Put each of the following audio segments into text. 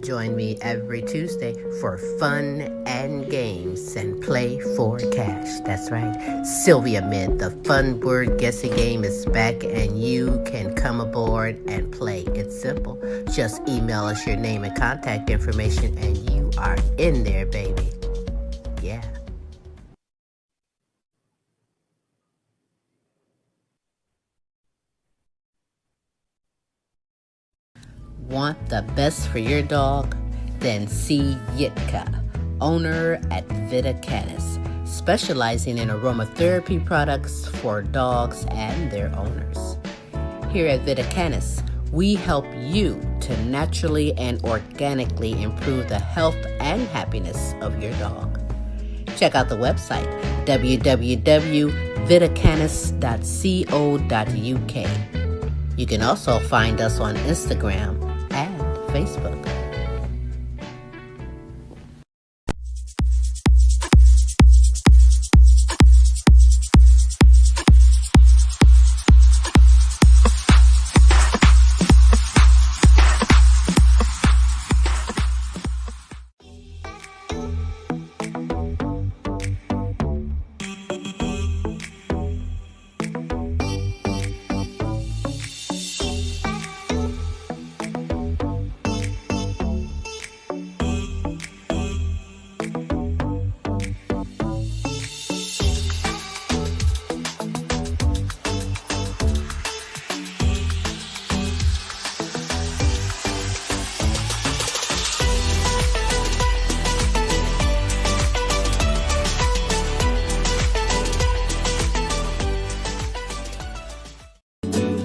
join me every Tuesday for fun and games and play for cash. That's right. Sylvia Mid, the fun word guessing game is back and you can come aboard and play. It's simple. Just email us your name and contact information and you are in there, baby. Yeah. Want the best for your dog? Then see Yitka, owner at Vita Canis, specializing in aromatherapy products for dogs and their owners. Here at Vita Canis, we help you to naturally and organically improve the health and happiness of your dog. Check out the website, www.vitacanis.co.uk. You can also find us on Instagram and Facebook.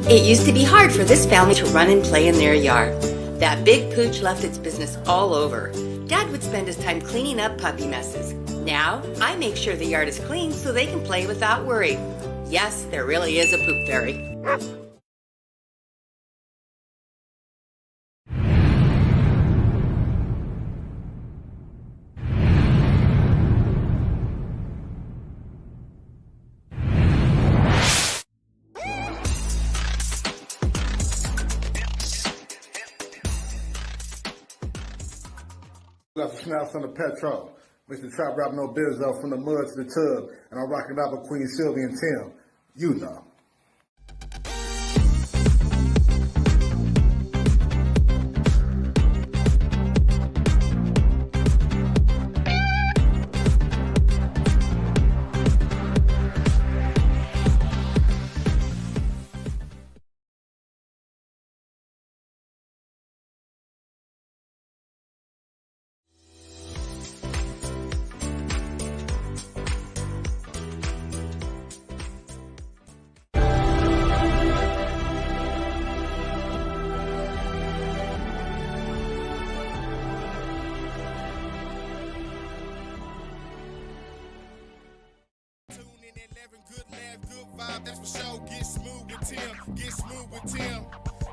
It used to be hard for this family to run and play in their yard. That big pooch left its business all over. Dad would spend his time cleaning up puppy messes. Now, I make sure the yard is clean so they can play without worry. Yes, there really is a poop fairy. Got some snaps from the petrol. Mr. Trap Rap No Bizzo from the mud to the tub. And I'm rocking out with Queen Silvy and Tim. You know. Good laugh, good vibe, that's for sure. Get smooth with Tim, get smooth with Tim.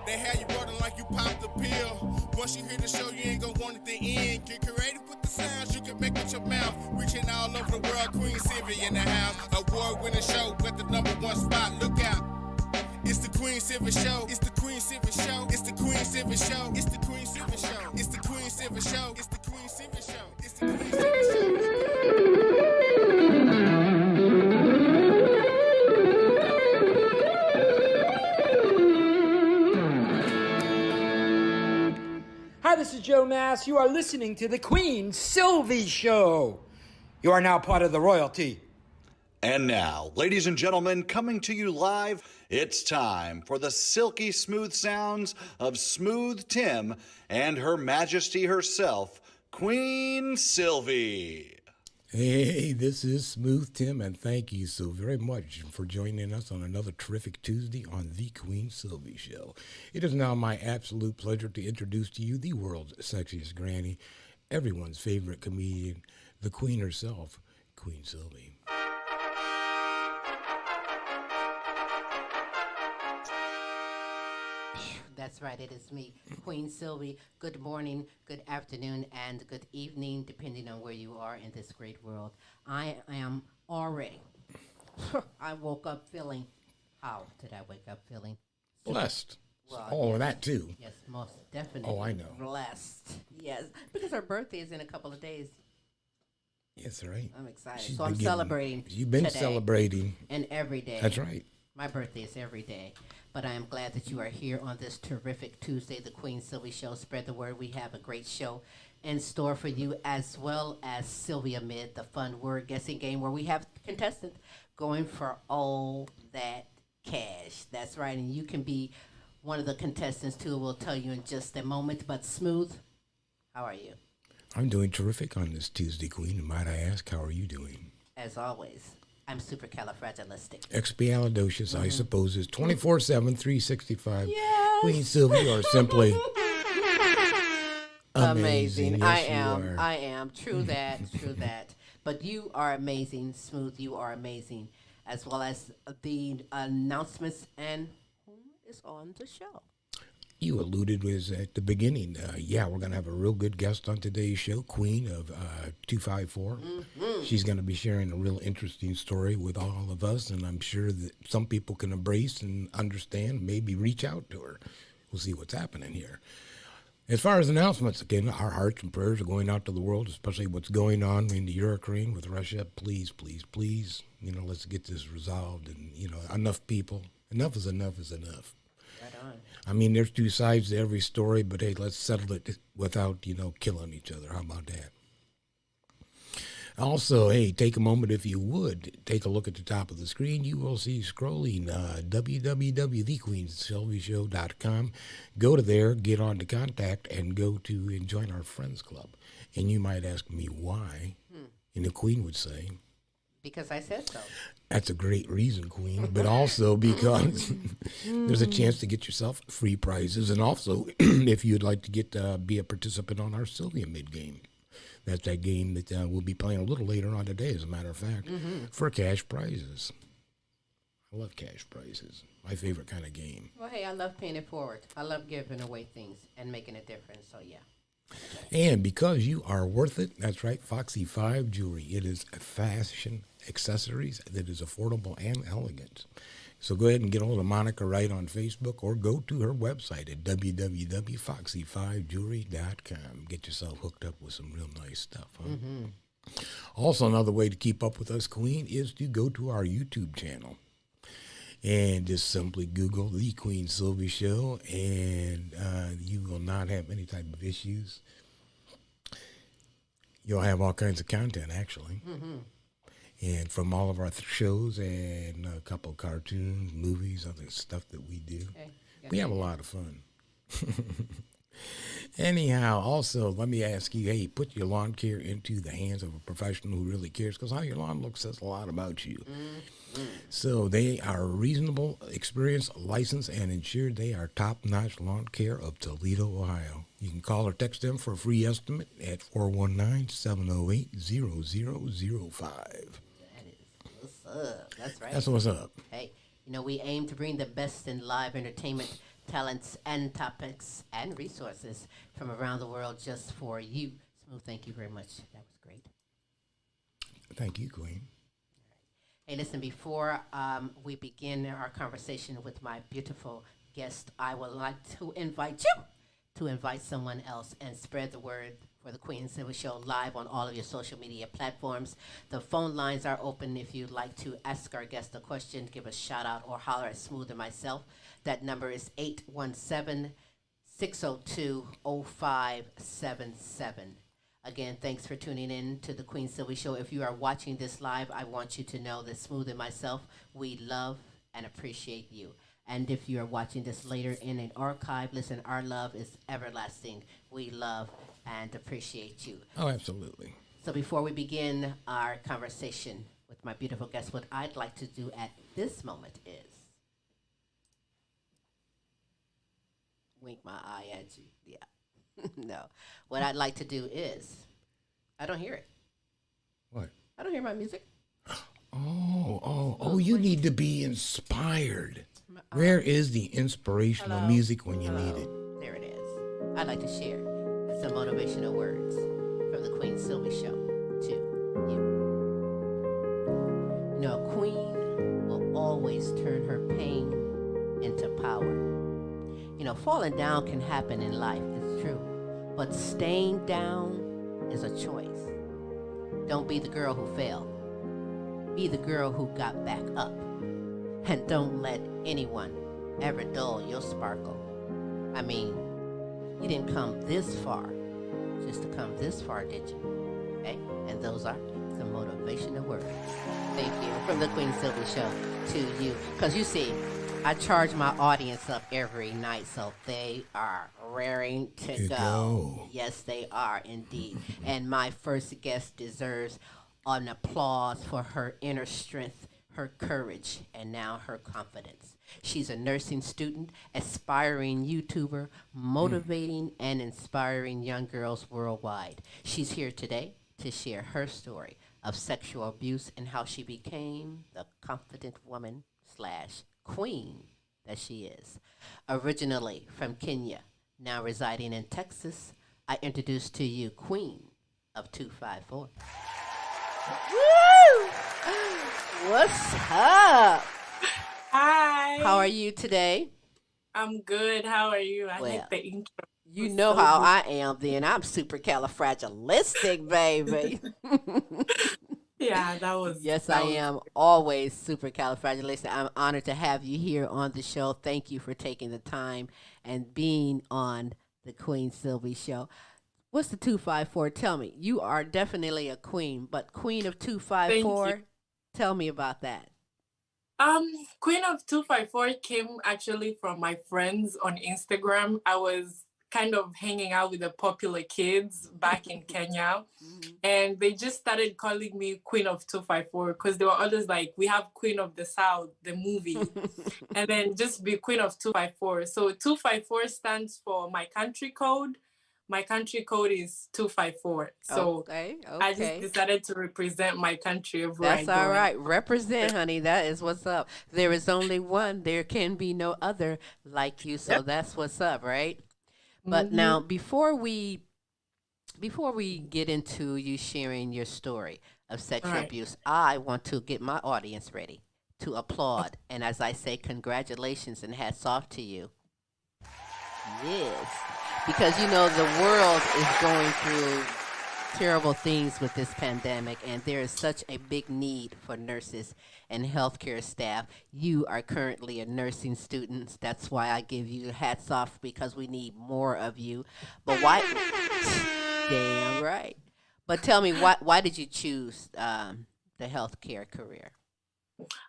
They have you rolling like you popped the pill. Once you hear the show, you ain't gonna want it to end. Get creative with the sounds you can make with your mouth. Reaching all over the world, Queen Silvy in the house. Award-winning show, got the #1 spot, look out. It's the Queen Silvy Show, it's the Queen Silvy Show, it's the Queen Silvy Show, it's the Queen Silvy Show, it's the Queen Silvy Show, it's the Queen Silvy Show, it's the Queen Silvy Show. Hi, this is Joe Mass. You are listening to the Queen Silvy Show. You are now part of the royalty. And now, ladies and gentlemen, coming to you live, it's time for the silky smooth sounds of Smooth Tim and Her Majesty herself, Queen Silvy. Hey, this is Smooth Tim, and thank you so very much for joining us on another terrific Tuesday on the Queen Silvy Show. It is now my absolute pleasure to introduce to you the world's sexiest granny, everyone's favorite comedian, the Queen herself, Queen Silvy. That's right, it is me, Queen Silvy. Good morning, good afternoon, and good evening, depending on where you are in this great world. I am already, I woke up feeling, how did I wake up feeling? Blessed. Well, Oh, yes. that too. Yes, most definitely. Oh, I know. Blessed. Yes, because her birthday is in a couple of days. Yes, right. I'm excited. She's So I'm been getting- celebrating. You've been today celebrating. and every day. That's right. My birthday is every day. But I am glad that you are here on this terrific Tuesday, the Queen Silvy Show. Spread the word. We have a great show in store for you, as well as Sylvia Mid, the fun word guessing game where we have contestants going for all that cash. That's right. And you can be one of the contestants too. We'll tell you in just a moment. But Smooth, how are you? I'm doing terrific on this Tuesday, Queen. And might I ask, how are you doing? As always, I'm supercalifragilistic. Expialidocious, I suppose, is 24/7, 365. Yes. Queen Sylvie, or simply Amazing. Yes, you I are. am. True that. True that. But you are amazing, Smooth. You are amazing, as well as the announcements and who is on the show. You alluded was at the beginning. Yeah, we're going to have a real good guest on today's show, Queen of 254. She's going to be sharing a real interesting story with all of us, and I'm sure that some people can embrace and understand, maybe reach out to her. We'll see what's happening here. As far as announcements, again, our hearts and prayers are going out to the world, especially what's going on in the Ukraine with Russia. Please, please, please, let's get this resolved. And, enough people, enough is enough is enough. Right on. I mean, there's two sides to every story, but hey, let's settle it without, killing each other. How about that? Also, hey, take a moment, if you would, take a look at the top of the screen. You will see scrolling www.thequeensylvyshow.com. Go to there, get on to contact, and go to and join our Friends Club. And you might ask me why, and the Queen would say, Because I said so. that's a great reason, Queen, but also because there's a chance to get yourself free prizes. And also, if you'd like to get be a participant on our Sylvia Mid game. That's that game that we'll be playing a little later on today, as a matter of fact, for cash prizes. I love cash prizes. My favorite kind of game. Well, hey, I love paying it forward. I love giving away things and making a difference. So, yeah. And because you are worth it, that's right, Foxy 5 Jewelry. It is fashion accessories that is affordable and elegant. So go ahead and get a hold of Monica Wright on Facebook or go to her website at www.foxy5jewelry.com. Get yourself hooked up with some real nice stuff, huh? Also, another way to keep up with us, Queen, is to go to our YouTube channel. And just simply Google The Queen Silvy Show, and you will not have any type of issues. You'll have all kinds of content, actually. And from all of our shows and a couple of cartoons, movies, other stuff that we do. Okay. We have a lot of fun. Anyhow, also, let me ask you, hey, put your lawn care into the hands of a professional who really cares, because how your lawn looks says a lot about you. So they are reasonable, experienced, licensed, and insured. They are top-notch lawn care of Toledo, Ohio. You can call or text them for a free estimate at 419-708-0005. What's up? That's right. That's what's up. Hey, we aim to bring the best in live entertainment, talents, and topics and resources from around the world just for you. Smooth, thank you very much. That was great. Thank you, Queen. Hey, listen, before we begin our conversation with my beautiful guest, I would like to invite you to invite someone else and spread the word for the Queen Silvy Show live on all of your social media platforms. The phone lines are open if you'd like to ask our guest a question, give a shout out, or holler at Smooth and myself. That number is 817-602-0577. Again, thanks for tuning in to the Queen Silvy Show. If you are watching this live, I want you to know that Smooth and myself, we love and appreciate you. And if you are watching this later in an archive, listen, our love is everlasting. We love and appreciate you. Oh, absolutely. So before we begin our conversation with my beautiful guest, what I'd like to do at this moment is wink my eye at you. Yeah. No. What I'd like to do is, I don't hear it. What? I don't hear my music. Oh, you need to be inspired. Where is the inspirational music when you need it? There it is. I'd like to share some motivational words from the Queen Silvy Show to you. A queen will always turn her pain into power. Falling down can happen in life, it's true. But staying down is a choice. Don't be the girl who fell. Be the girl who got back up. And don't let anyone ever dull your sparkle. I mean, you didn't come this far just to come this far, did you? Okay? And those are the motivational words. Thank you from the Queen Silvy Show to you. Because you see, I charge my audience up every night, so they are raring to go. Yes, they are indeed. And my first guest deserves an applause for her inner strength, her courage, and now her confidence. She's a nursing student, aspiring YouTuber, motivating and inspiring young girls worldwide. She's here today to share her story of sexual abuse and how she became the confident woman slash queen that she is. Originally from Kenya, now residing in Texas, I introduce to you Queen of 254. Woo! What's up? Hi. How are you today? I'm good. How are you? I like the intro. You know how I am then. I'm supercalifragilistic, baby. Yeah, that was. Yes, I am always supercalifragilistic. I'm honored to have you here on the show. Thank you for taking the time and being on the Queen Silvy Show. What's the 254? Tell me. You are definitely a queen, but Queen of 254, tell me about that. Queen of 254 came actually from my friends on Instagram. I was kind of hanging out with the popular kids back in Kenya, and they just started calling me Queen of 254 because they were always like, we have Queen of the South, the movie, and then just be Queen of 254. So 254 stands for my country code. My country code is 254. So okay. I just decided to represent my country everywhere I go. That's all right. Represent, honey. That is what's up. There is only one. There can be no other like you. So that's what's up, right? But now, before we get into you sharing your story of sexual abuse, I want to get my audience ready to applaud. And as I say, congratulations and hats off to you. Yes. Because, the world is going through terrible things with this pandemic, and there is such a big need for nurses and healthcare staff. You are currently a nursing student. That's why I give you hats off, because we need more of you. But why? Damn right. But tell me, why did you choose the healthcare career?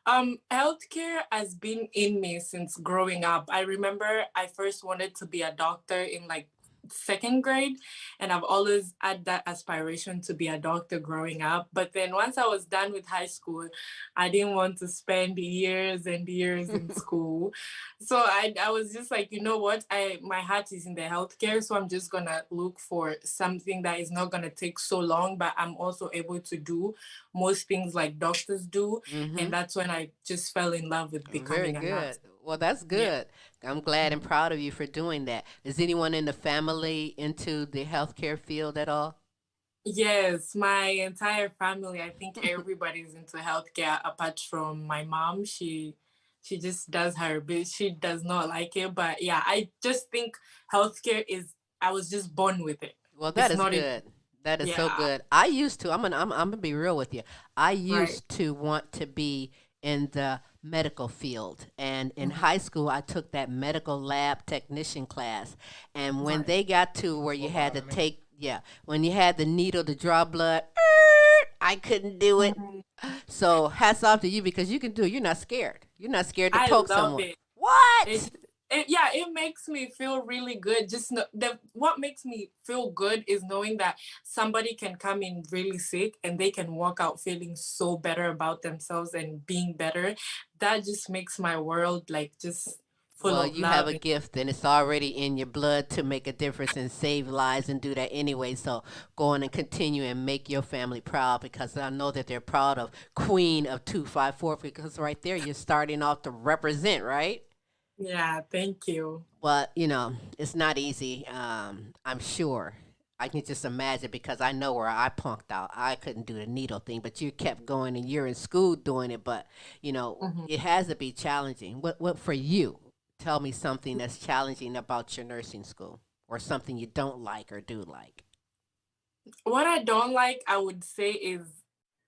Healthcare has been in me since growing up. I remember I first wanted to be a doctor in like second grade, and I've always had that aspiration to be a doctor growing up. But then once I was done with high school, I didn't want to spend years and years in school. So I was just like, you know what, my heart is in the healthcare, so I'm just gonna look for something that is not gonna take so long, but I'm also able to do most things like doctors do. And that's when I just fell in love with becoming a nurse. Well, that's good. Yeah. I'm glad and proud of you for doing that. Is anyone in the family into the healthcare field at all? Yes, my entire family. I think everybody's into healthcare apart from my mom. She just does her bit. She does not like it, but yeah, I just think healthcare I was just born with it. Well, that is good. That is so good. I used to. I'm gonna be real with you. I used to want to be in the medical field, and in high school I took that medical lab technician class, and when they got to where you had to take when you had the needle to draw blood, I couldn't do it. So hats off to you, because you can do it. You're not scared to poke someone. What? It makes me feel really good. Just what makes me feel good is knowing that somebody can come in really sick and they can walk out feeling so better about themselves and being better. That just makes my world like just full of love. Well, you have a gift, and it's already in your blood to make a difference and save lives and do that anyway. So go on and continue and make your family proud, because I know that they're proud of Queen of 254, because right there you're starting off to represent, right? Yeah, thank you. But, it's not easy. I'm sure. I can just imagine, because I know where I punked out. I couldn't do the needle thing, but you kept going and you're in school doing it. But, it has to be challenging. What for you? tell me something that's challenging about your nursing school or something you don't like or do like. What I don't like, I would say, is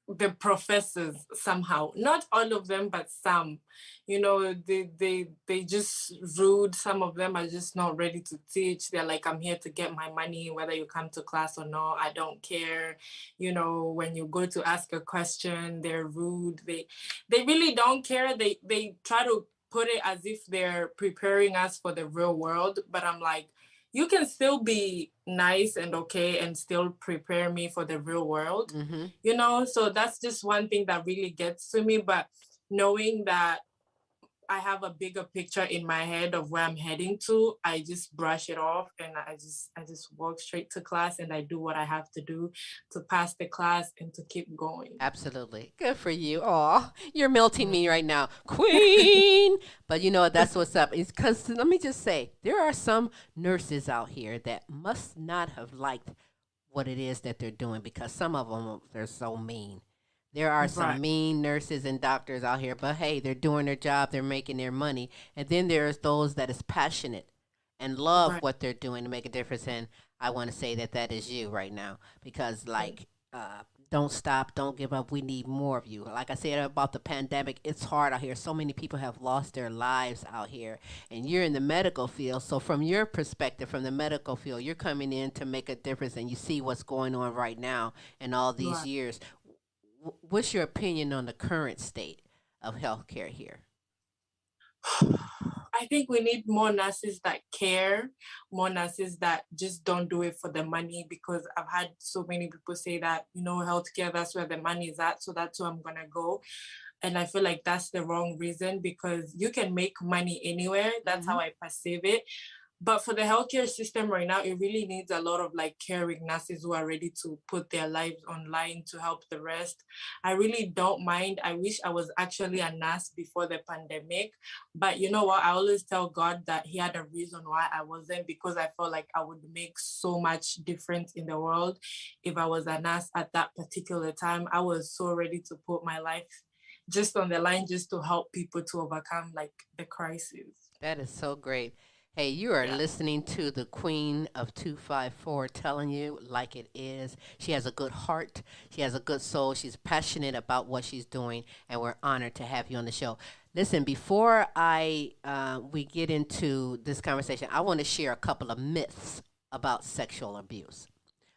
the professors somehow. Not all of them, but some. They just rude. Some of them are just not ready to teach. They're like, I'm here to get my money, whether you come to class or not. I don't care. When you go to ask a question, they're rude. They really don't care. They try to put it as if they're preparing us for the real world. But I'm like, you can still be nice and okay and still prepare me for the real world, so that's just one thing that really gets to me. But knowing that I have a bigger picture in my head of where I'm heading to, I just brush it off, and I just walk straight to class, and I do what I have to do to pass the class and to keep going. Absolutely. Good for you. Aw, you're melting me right now. Queen! But that's what's up. It's because, let me just say, there are some nurses out here that must not have liked what it is that they're doing, because some of them, they're so mean. There are some Right. mean nurses and doctors out here, but hey, they're doing their job, they're making their money. And then there's those that is passionate and love Right. what they're doing to make a difference. And I want to say that that is you right now, because don't stop, don't give up. We need more of you. Like I said about the pandemic, it's hard out here. So many people have lost their lives out here, and you're in the medical field. So from your perspective, from the medical field, you're coming in to make a difference, and you see what's going on right now and all these Right. years. What's your opinion on the current state of healthcare here? I think we need more nurses that care, more nurses that just don't do it for the money, because I've had so many people say that, healthcare, that's where the money is at. So that's where I'm going to go. And I feel like that's the wrong reason, because you can make money anywhere. That's how I perceive it. But for the healthcare system right now, it really needs a lot of like caring nurses who are ready to put their lives online to help the rest. I really don't mind. I wish I was actually a nurse before the pandemic. But you know what? I always tell God that He had a reason why I wasn't, because I felt like I would make so much difference in the world if I was a nurse at that particular time. I was so ready to put my life just on the line just to help people to overcome like the crisis. That is so great. Hey, you are Yeah. listening to the Queen of 254 telling you like it is. She has a good heart. She has a good soul. She's passionate about what she's doing, and we're honored to have you on the show. Listen, before we get into this conversation, I want to share a couple of myths about sexual abuse.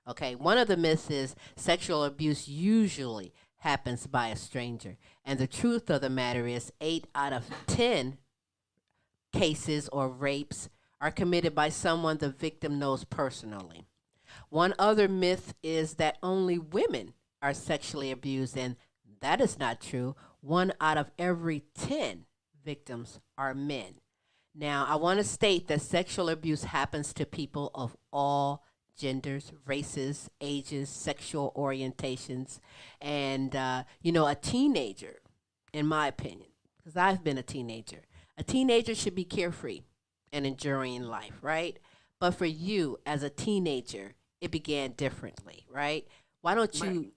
Okay, one of the myths is sexual abuse usually happens by a stranger, and the truth of the matter is 8 out of 10 cases or rapes are committed by someone the victim knows personally. One other myth is that only women are sexually abused, and that is not true. 1 out of every 10 victims are men. Now, I want to state that sexual abuse happens to people of all genders, races, ages, sexual orientations, and, a teenager, in my opinion, because I've been a teenager should be carefree and enjoying life, right? But for you as a teenager, it began differently, right? Why don't Right. you,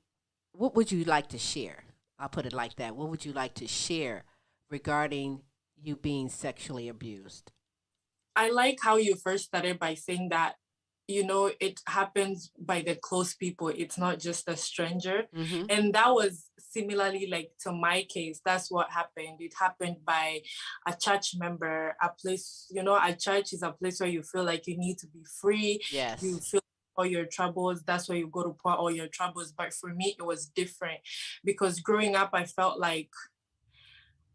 what would you like to share? I'll put it like that. What would you like to share regarding you being sexually abused? I like how you first started by saying that, it happens by the close people. It's not just a stranger. Mm-hmm. And that was similarly like to my case. That's what happened. It happened by a church member, a place, a church is a place where you feel like you need to be free. You Yes. feel all your troubles. That's where you go to pour all your troubles. But for me, it was different, because growing up, I felt like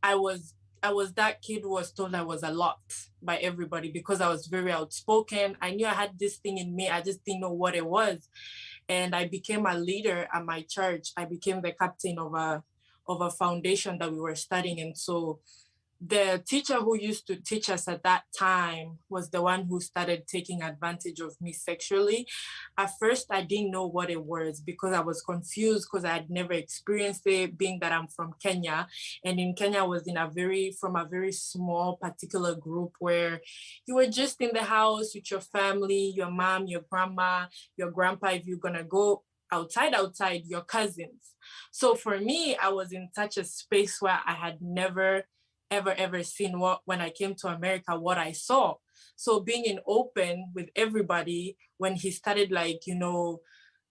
I was I was that kid who was told I was a lot by everybody because I was very outspoken. I knew I had this thing in me. I just didn't know what it was. And I became a leader at my church. I became the captain of a foundation that we were studying. And so the teacher who used to teach us at that time was the one who started taking advantage of me sexually. At first, I didn't know what it was because I was confused because I had never experienced it, being that I'm from Kenya. And in Kenya, I was from a very small particular group where you were just in the house with your family, your mom, your grandma, your grandpa. If you're going to go outside, your cousins. So for me, I was in such a space where I had never ever seen what when I came to America, what I saw. So being in open with everybody, when he started like,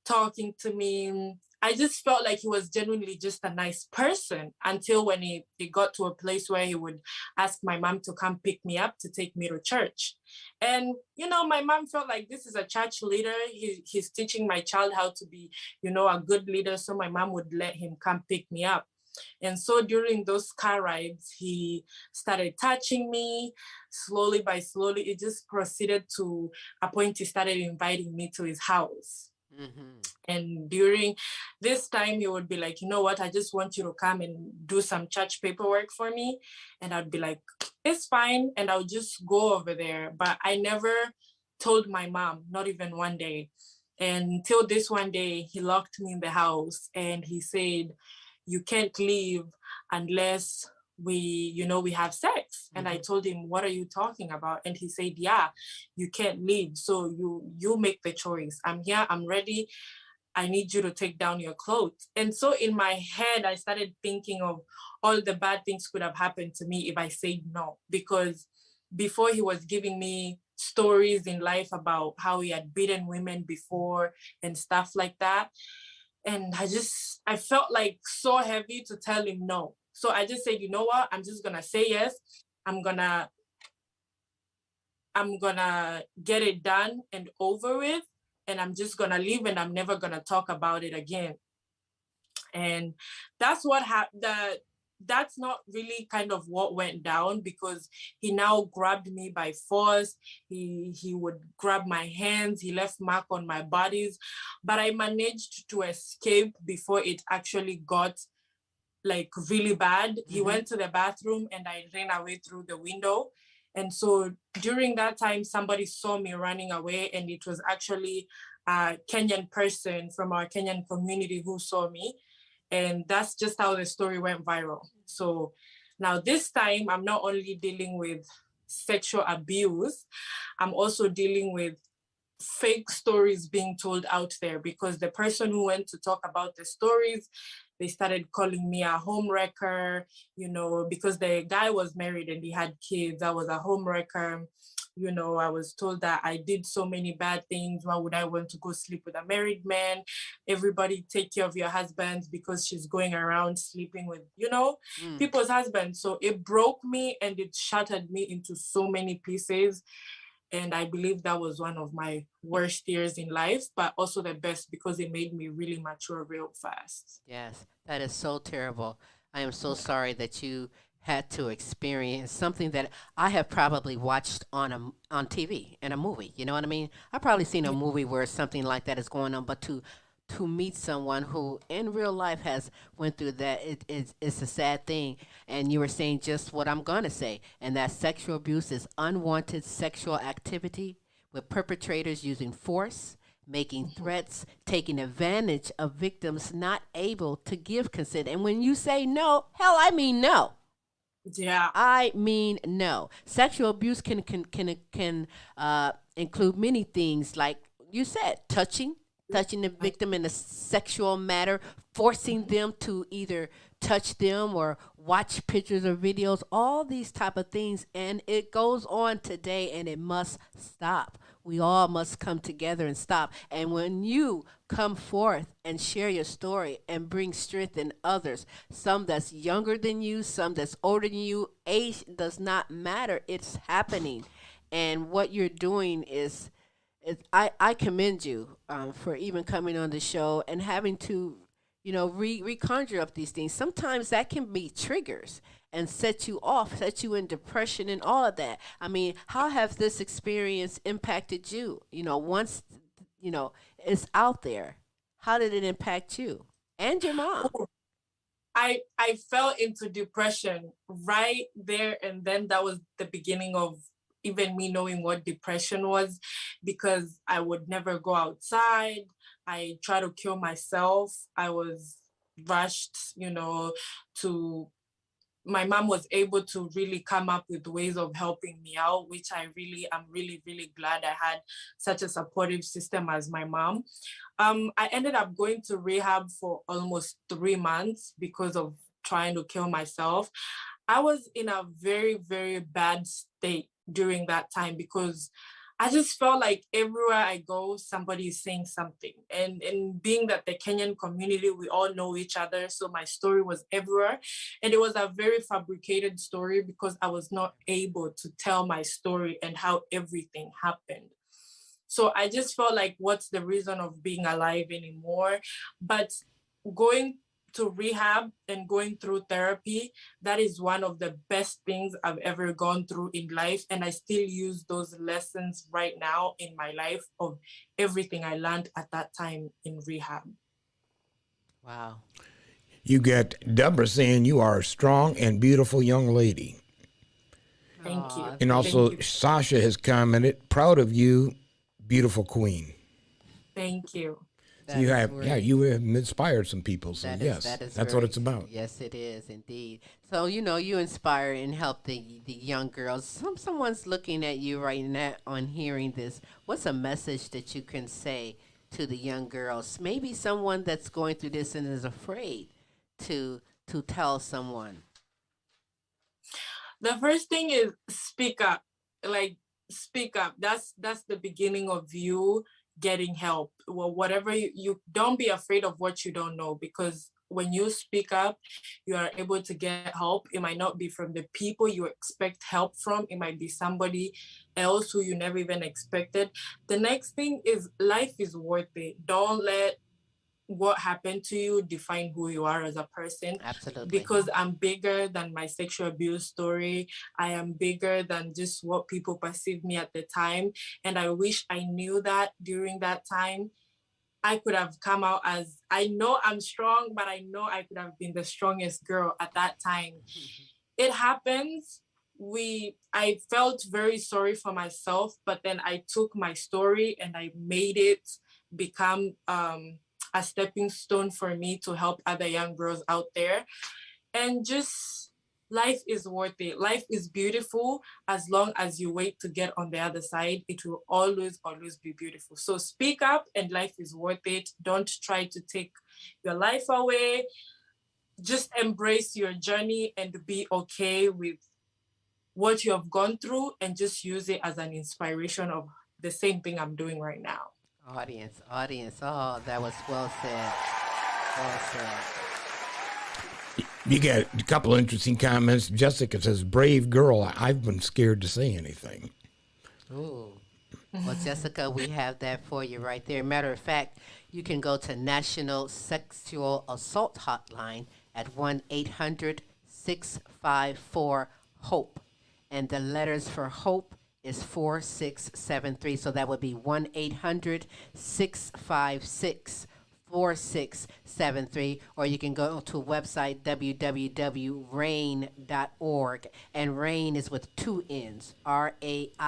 talking to me, I just felt like he was genuinely just a nice person until when he got to a place where he would ask my mom to come pick me up to take me to church. And, my mom felt like this is a church leader. He's teaching my child how to be, a good leader. So my mom would let him come pick me up. And so during those car rides, he started touching me slowly by slowly. It just proceeded to a point he started inviting me to his house. Mm-hmm. And during this time, he would be like, you know what, I just want you to come and do some church paperwork for me. And I'd be like, it's fine. And I'll just go over there. But I never told my mom, not even one day. And until this one day, he locked me in the house and he said, you can't leave unless we have sex. And I told him, what are you talking about? And he said, yeah, you can't leave. So you make the choice. I'm here, I'm ready. I need you to take down your clothes. And so in my head, I started thinking of all the bad things could have happened to me if I said no. Because before, he was giving me stories in life about how he had beaten women before and stuff like that. And I felt like so heavy to tell him no. So I just said, you know what? I'm just gonna say yes. I'm gonna get it done and over with. And I'm just gonna leave and I'm never gonna talk about it again. And that's what happened. That's not really kind of what went down, because he now grabbed me by force. He would grab my hands. He left mark on my bodies, but I managed to escape before it actually got like really bad. He went to the bathroom and I ran away through the window. And so during that time, somebody saw me running away, and it was actually a Kenyan person from our Kenyan community who saw me. And that's just how the story went viral. So now this time, I'm not only dealing with sexual abuse, I'm also dealing with fake stories being told out there, because the person who went to talk about the stories, they started calling me a home wrecker, because the guy was married and he had kids. I was a home wrecker. I was told that I did so many bad things. Why would I want to go sleep with a married man? Everybody take care of your husbands, because she's going around sleeping with, people's husbands. So it broke me and it shattered me into so many pieces. And I believe that was one of my worst years in life, but also the best, because it made me really mature real fast. Yes, that is so terrible. I am so sorry that you had to experience something that I have probably watched on TV in a movie. You know what I mean? I've probably seen a movie where something like that is going on, but to meet someone who in real life has went through that, it's a sad thing. And you were saying just what I'm gonna say, and that sexual abuse is unwanted sexual activity with perpetrators using force, making threats, taking advantage of victims not able to give consent. And when you say no, hell, I mean no. Yeah. I mean no. Sexual abuse can include many things, like you said, touching the victim in a sexual manner, forcing them to either touch them or watch pictures or videos, all these type of things. And it goes on today, and it must stop. We all must come together and stop. And when you come forth and share your story and bring strength in others, some that's younger than you, some that's older than you, age does not matter. It's happening. And what you're doing is I commend you for even coming on the show and having to, reconjure up these things. Sometimes that can be triggers and set you off, set you in depression and all of that. I mean, how has this experience impacted you? Once, it's out there, how did it impact you and your mom? I fell into depression right there, and then that was the beginning of even me knowing what depression was, because I would never go outside. I tried to kill myself. I was rushed, to my mom was able to really come up with ways of helping me out, which I'm really, really glad I had such a supportive system as my mom. I ended up going to rehab for almost 3 months because of trying to kill myself. I was in a very, very bad state during that time because I just felt like everywhere I go, somebody is saying something. And being that the Kenyan community, we all know each other. So my story was everywhere. And it was a very fabricated story because I was not able to tell my story and how everything happened. So I just felt like, what's the reason of being alive anymore? But going to rehab and going through therapy, that is one of the best things I've ever gone through in life. And I still use those lessons right now in my life of everything I learned at that time in rehab. Wow. You get Deborah saying you are a strong and beautiful young lady. Thank you. And Thank also, you. Sasha has commented, proud of you, beautiful queen. Thank you. So you have, yeah, you have inspired some people. So yes, that is that's very, what it's about. yes, it is indeed. So you inspire and help the young girls. Someone's looking at you right now on hearing this. What's a message that you can say to the young girls? Maybe someone that's going through this and is afraid to tell someone. The first thing is speak up. Like, speak up. That's the beginning of you getting help. Well, whatever you don't be afraid of what you don't know, because when you speak up, you are able to get help. It might not be from the people you expect help from. It might be somebody else who you never even expected. The next thing is life is worth it. Don't let what happened to you define who you are as a person. Absolutely. Because I'm bigger than my sexual abuse story. I am bigger than just what people perceive me at the time. And I wish I knew that during that time. I could have come out as, I know I'm strong, but I know I could have been the strongest girl at that time. It happens. I felt very sorry for myself, but then I took my story and I made it become a stepping stone for me to help other young girls out there. And just, life is worth it. Life is beautiful. As long as you wait to get on the other side, it will always, always be beautiful. So speak up, and life is worth it. Don't try to take your life away. Just embrace your journey and be okay with what you have gone through, and just use it as an inspiration of the same thing I'm doing right now. Audience. Oh, that was well said. Well said. You get a couple of interesting comments. Jessica says, brave girl, I've been scared to say anything. Ooh. Well, Jessica, we have that for you right there. Matter of fact, you can go to National Sexual Assault Hotline at 1-800-654-HOPE. And the letters for HOPE is 4673. So that would be 1-800-656-4673. Or you can go to a website, www.rain.org. And RAIN is with two N's, RAINN.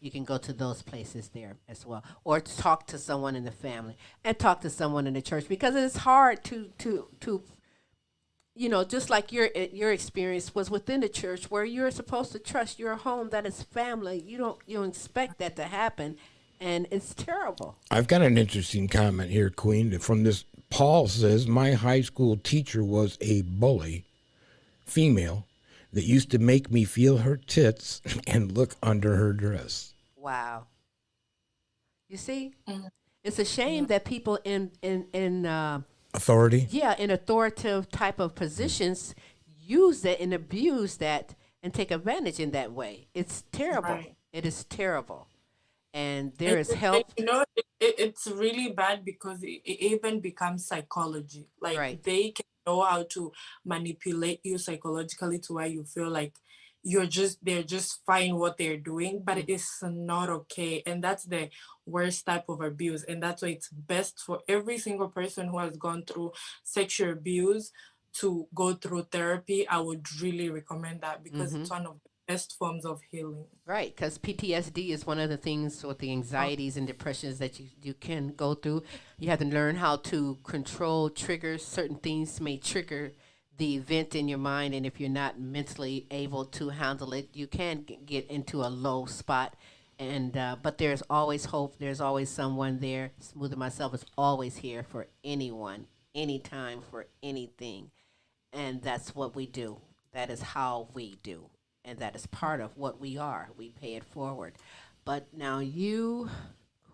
You can go to those places there as well, or talk to someone in the family and talk to someone in the church, because it's hard to just like your experience was within the church where you're supposed to trust your home, that is family. You don't expect that to happen, and it's terrible. I've got an interesting comment here, Queen, from this. Paul says, my high school teacher was a bully, female, that used to make me feel her tits and look under her dress. Wow. You see, it's a shame that people in authority, in authoritative type of positions use that and abuse that and take advantage in that way. It's terrible. Right. It is terrible. And there is help. It's really bad because it even becomes psychology. Like, Right. they can know how to manipulate you psychologically to where you feel like they're just fine what they're doing, but it's not okay. And that's the worst type of abuse. And that's why it's best for every single person who has gone through sexual abuse to go through therapy. I would really recommend that, because it's one of the best forms of healing. Right, because PTSD is one of the things with the anxieties and depressions that you can go through. You have to learn how to control triggers. Certain things may trigger the event in your mind, and if you're not mentally able to handle it, you can get into a low spot. And but there's always hope. There's always someone there. Smooth and myself is always here for anyone, anytime, for anything. And that's what we do. That is how we do. And that is part of what we are. We pay it forward. But now you,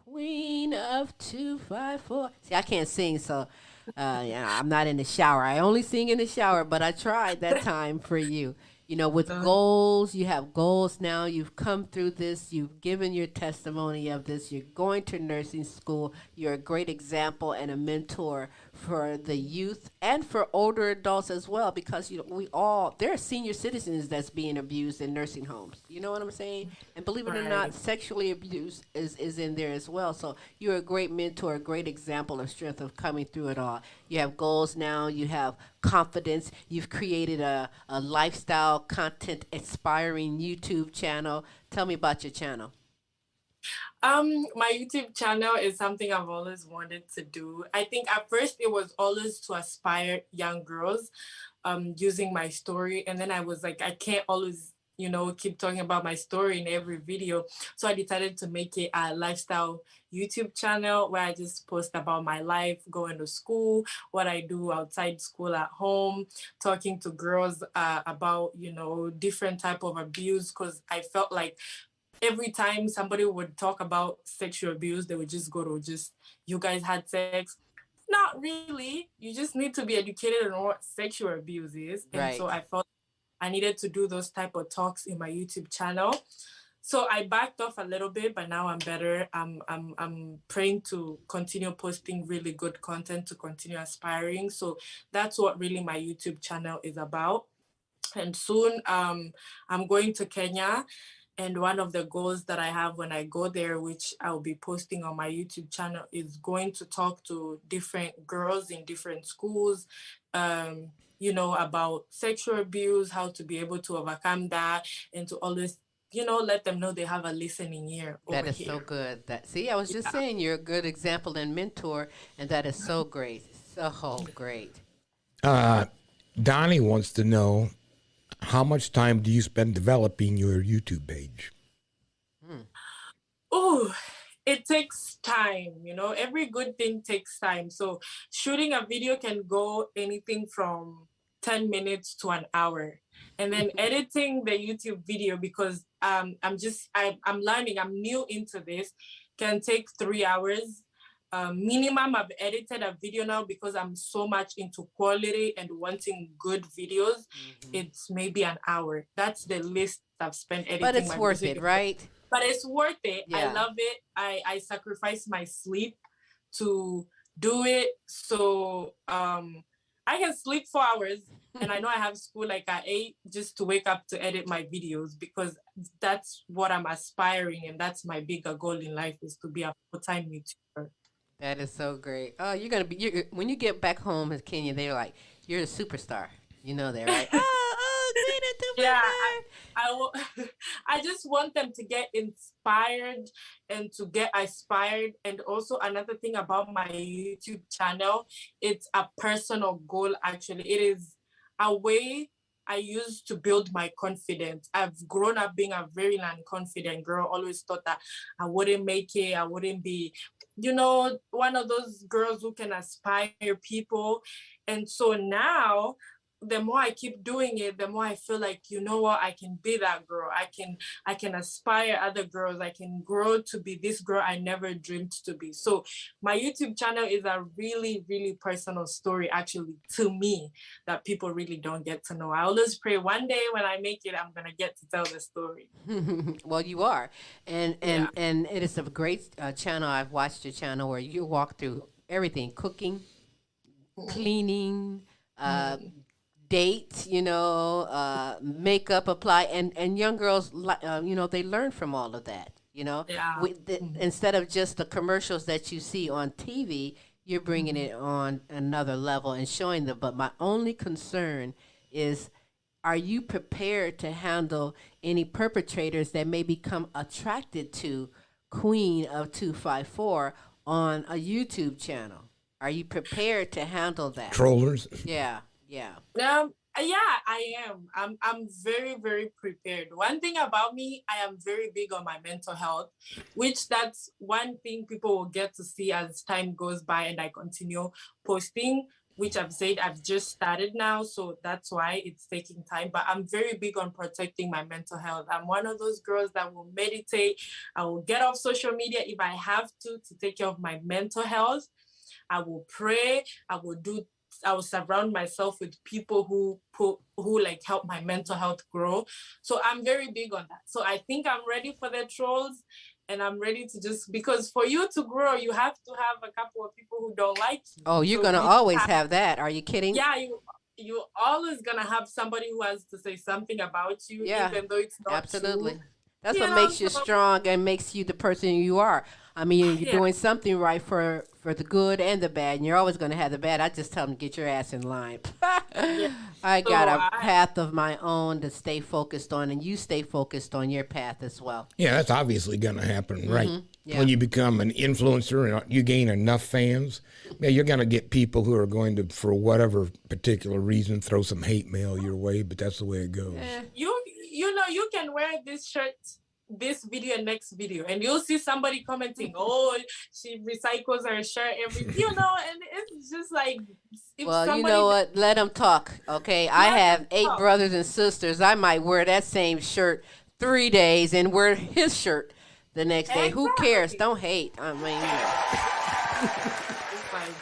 Queen of 254. See, I can't sing, so yeah, I'm not in the shower. I only sing in the shower, but I tried that time for you. You know, with goals, you have goals now. You've come through this. You've given your testimony of this. You're going to nursing school. You're a great example and a mentor for the youth and for older adults as well, because you know we all there are senior citizens that's being abused in nursing homes. You know what I'm saying? And believe it or not, Right. sexually abused is in there as well. So you're a great mentor, a great example of strength of coming through it all. You have goals now. You have confidence. You've created a lifestyle content inspiring YouTube channel. Tell me about your channel. My YouTube channel is something I've always wanted to do. I think at first it was always to aspire young girls, using my story. And then I was like, I can't always, keep talking about my story in every video. So I decided to make it a lifestyle YouTube channel where I just post about my life, going to school, what I do outside school at home, talking to girls about, different type of abuse, because I felt like every time somebody would talk about sexual abuse, they would just go to just, you guys had sex. Not really. You just need to be educated on what sexual abuse is. And so Right. I felt I needed to do those type of talks in my YouTube channel. So I backed off a little bit, but now I'm better. I'm praying to continue posting really good content to continue aspiring. So that's what really my YouTube channel is about. And soon I'm going to Kenya, and one of the goals that I have when I go there, which I'll be posting on my YouTube channel, is going to talk to different girls in different schools, about sexual abuse, how to be able to overcome that, and to always, let them know they have a listening ear That over is so here. good. That see, I was just saying you're a good example and mentor, and that is so great. So great. Uh, Donnie wants to know how much time do you spend developing your YouTube page? Hmm. Oh, it takes time, every good thing takes time. So shooting a video can go anything from 10 minutes to an hour. And then editing the YouTube video, because I'm learning, I'm new into this, can take 3 hours. Minimum, I've edited a video now because I'm so much into quality and wanting good videos. Hmm. It's maybe an hour. That's the least I've spent But editing it's my worth music, it, right? but it's worth it. I Yeah. love it. I sacrifice my sleep to do it. So I can sleep 4 hours, and I know I have school like at 8 just to wake up to edit my videos, because that's what I'm aspiring, and that's my bigger goal in life, is to be a full-time YouTuber. That is so great. Oh, you're gonna be when you get back home in Kenya. They're like, you're a superstar. You know that, right? Oh, Queen Yeah, of I will. I just want them to get inspired and to get aspired. And also another thing about my YouTube channel, it's a personal goal. Actually, it is a way I use to build my confidence. I've grown up being a very non-confident girl. Always thought that I wouldn't make it. I wouldn't be, one of those girls who can aspire people. And so now, the more I keep doing it, the more I feel like, what, I can be that girl. I can aspire other girls. I can grow to be this girl I never dreamed to be. So my YouTube channel is a really, really personal story, actually, to me, that people really don't get to know. I always pray one day when I make it, I'm gonna get to tell the story. Well, you are, and Yeah. and and it is a great channel. I've watched your channel where you walk through everything: cooking, cleaning, uh, Mm. dates, makeup apply, and young girls, they learn from all of that. Yeah. Instead of just the commercials that you see on TV, you're bringing Mhm. it on another level and showing them. But my only concern is, are you prepared to handle any perpetrators that may become attracted to Queen of 254 on a YouTube channel? Are you prepared to handle that? Trollers. Yeah, yeah. Yeah, I am. I'm very, very prepared. One thing about me, I am very big on my mental health, which that's one thing people will get to see as time goes by and I continue posting. which I've said I've just started now, so that's why it's taking time. But I'm very big on protecting my mental health. I'm one of those girls that will meditate. I will get off social media if I have to take care of my mental health. I will pray. I will surround myself with people who like help my mental health grow. So I'm very big on that. So I think I'm ready for the trolls, and I'm ready to just, because for you to grow, you have to have a couple of people who don't like you. Oh, you're So gonna you always have that. Are you kidding? yeah, you always gonna have somebody who has to say something about you, Yeah, even though it's not absolutely. true. That's You what know, makes you so strong and makes you the person you are. I mean, you're yeah, doing something right for the good and the bad, and you're always going to have the bad. I just tell them, get your ass in line. yeah. I got So a path of my own to stay focused on, and you stay focused on your path as well. Yeah, that's obviously going to happen, right? Yeah. When you become an influencer and you gain enough fans, yeah, you're going to get people who are going to, for whatever particular reason, throw some hate mail your way, but that's the way it goes. you know, you can wear this shirt, this video and next video, and you'll see somebody commenting, oh, she recycles her shirt every, you know, and it's just like, if Well, you somebody know what? Let them talk, okay? I let have them 8 talk. brothers and sisters. I might wear that same shirt 3 days and wear his shirt the next day. Who cares? Exactly. Don't hate. I mean, It's fine.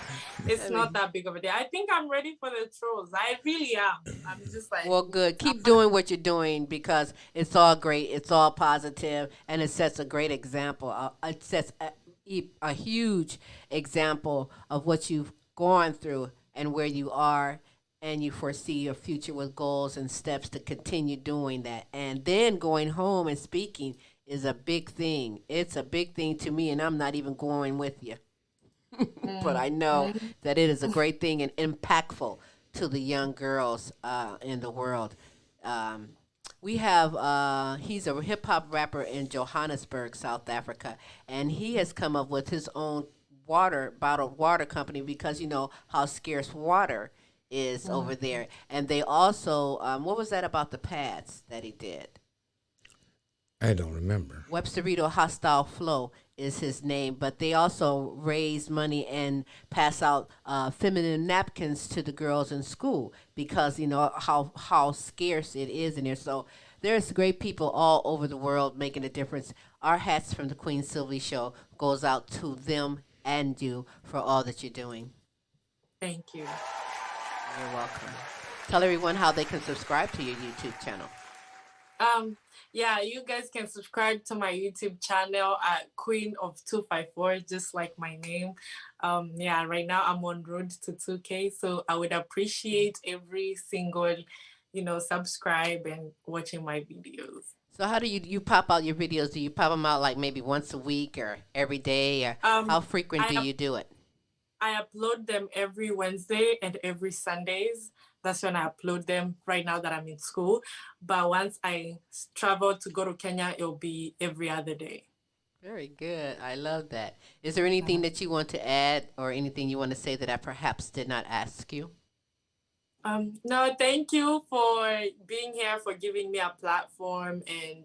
It's not that big of a deal. I think I'm ready for the trolls. I really am. I'm just like, well, good. Keep doing what you're doing because it's all great. It's all positive, and it sets a great example. It sets a huge example of what you've gone through and where you are, and you foresee your future with goals and steps to continue doing that. And then going home and speaking is a big thing. It's a big thing to me, and I'm not even going with you. But I know that it is a great thing and impactful to the young girls in the world. We have he's a hip hop rapper in Johannesburg, South Africa, and he has come up with his own bottled water company because you know how scarce water is over there. And they also what was that about the pads that he did? I don't remember. Websterito Hostile Flow is his name, but they also raise money and pass out feminine napkins to the girls in school because you know how scarce it is in there. So there's great people all over the world making a difference. Our hats from the Queen Silvy Show goes out to them and you for all that you're doing. thank you. You're welcome. Tell everyone how they can subscribe to your YouTube channel. Yeah, you guys can subscribe to my YouTube channel at Queen of 254, just like my name. Yeah, right now I'm on road to 2K, so I would appreciate every single, you know, subscribe and watching my videos. So how do you pop out your videos? Do you pop them out like maybe once a week or every day, or how frequent do you do it? I upload them every Wednesday and every Sundays. That's when I upload them right now that I'm in school. But once I travel to go to Kenya, it'll be every other day. Very good. I love that. Is there anything that you want to add or anything you want to say that I perhaps did not ask you? No, thank you for being here, for giving me a platform, and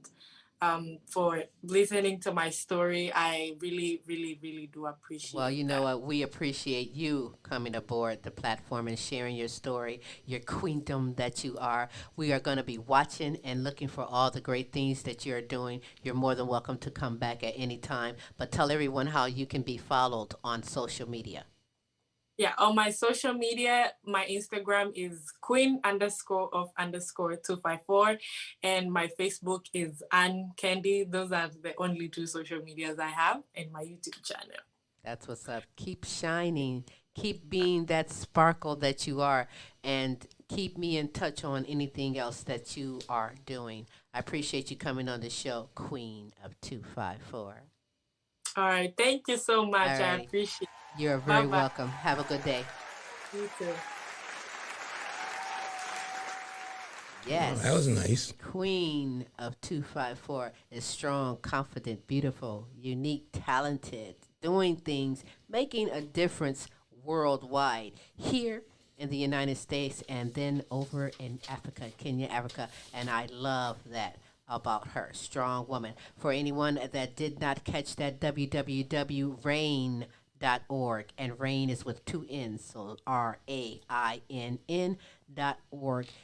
for listening to my story. I really, really, really do appreciate Well, you that. know what? We appreciate you coming aboard the platform and sharing your story, your queendom that you are. We are going to be watching and looking for all the great things that you're doing. You're more than welcome to come back at any time. But tell everyone how you can be followed on social media. Yeah, on my social media, my Instagram is queen_of_254, and my Facebook is Ann Candy. Those are the only 2 social medias I have, and my YouTube channel. That's what's up. Keep shining. Keep being that sparkle that you are, and keep me in touch on anything else that you are doing. I appreciate you coming on the show, Queen of 254. All right, thank you so much. All I right. appreciate it. You're very Bye-bye. welcome. Have a good day. You too. Yes. Oh, that was nice. Queen of 254 is strong, confident, beautiful, unique, talented, doing things, making a difference worldwide. Here in the United States and then over in Africa, Kenya, Africa. And I love that about her. Strong woman. For anyone that did not catch that, www.rain.com rainn.org. And RAIN is with two N's, so RAINN.org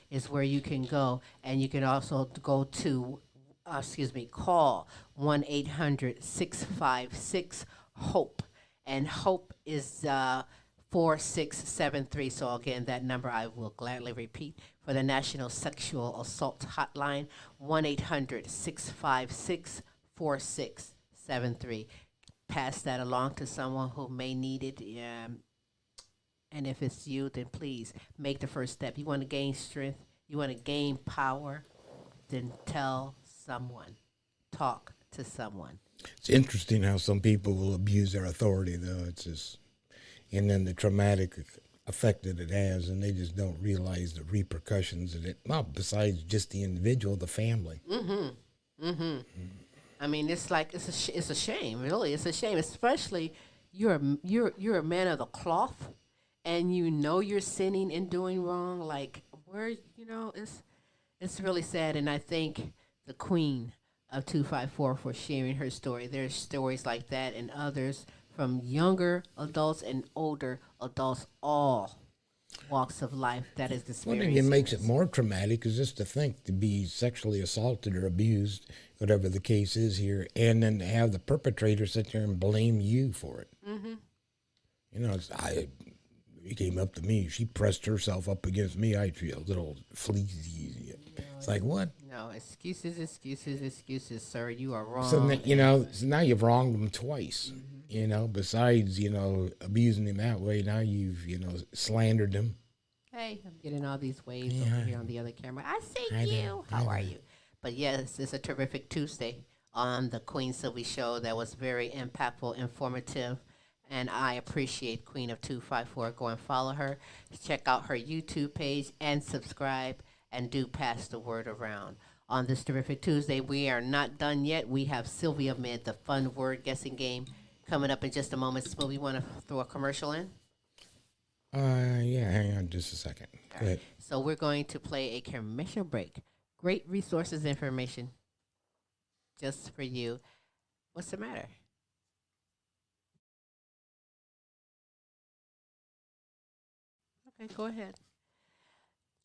is where you can go. And you can also go to, call 1-800-656-HOPE. And HOPE is 4673. So again, that number I will gladly repeat for the National Sexual Assault Hotline, 1-800-656-4673. Pass that along to someone who may need it. And if it's you, then please make the first step. You want to gain strength, you want to gain power, then tell someone. Talk to someone. It's interesting how some people will abuse their authority, though. It's just, and then the traumatic effect that it has, and they just don't realize the repercussions of it. Well, besides just the individual, the family. I mean, it's like it's a shame, really. It's a shame, especially you're a man of the cloth, and you know you're sinning and doing wrong. Like it's really sad. And I thank the Queen of 254 for sharing her story. There's stories like that and others from younger adults and older adults, all walks of life that is experiencing. One thing that makes it more traumatic is just to think to be sexually assaulted or abused, whatever the case is here, and then to have the perpetrator sit there and blame you for it. He came up to me. She pressed herself up against me. I feel a little fleazy. It's like, what? No, excuses, sir. You are wrong. So now you've wronged them twice. Besides, abusing him that way, now you've, slandered him. Hey, I'm getting all these waves over here on the other camera. I see you. How are you? But yes, it's a terrific Tuesday on the Queen Silvy Show that was very impactful, informative, and I appreciate Queen of 254. Go and follow her. Check out her YouTube page and subscribe, and do pass the word around. On this terrific Tuesday, we are not done yet. We have Sylvia Mid, the fun word guessing game, coming up in just a moment. Will we want to throw a commercial in? Yeah, hang on just a second. Go ahead. So we're going to play a commercial break. Great resources information just for you. What's the matter? Okay, go ahead.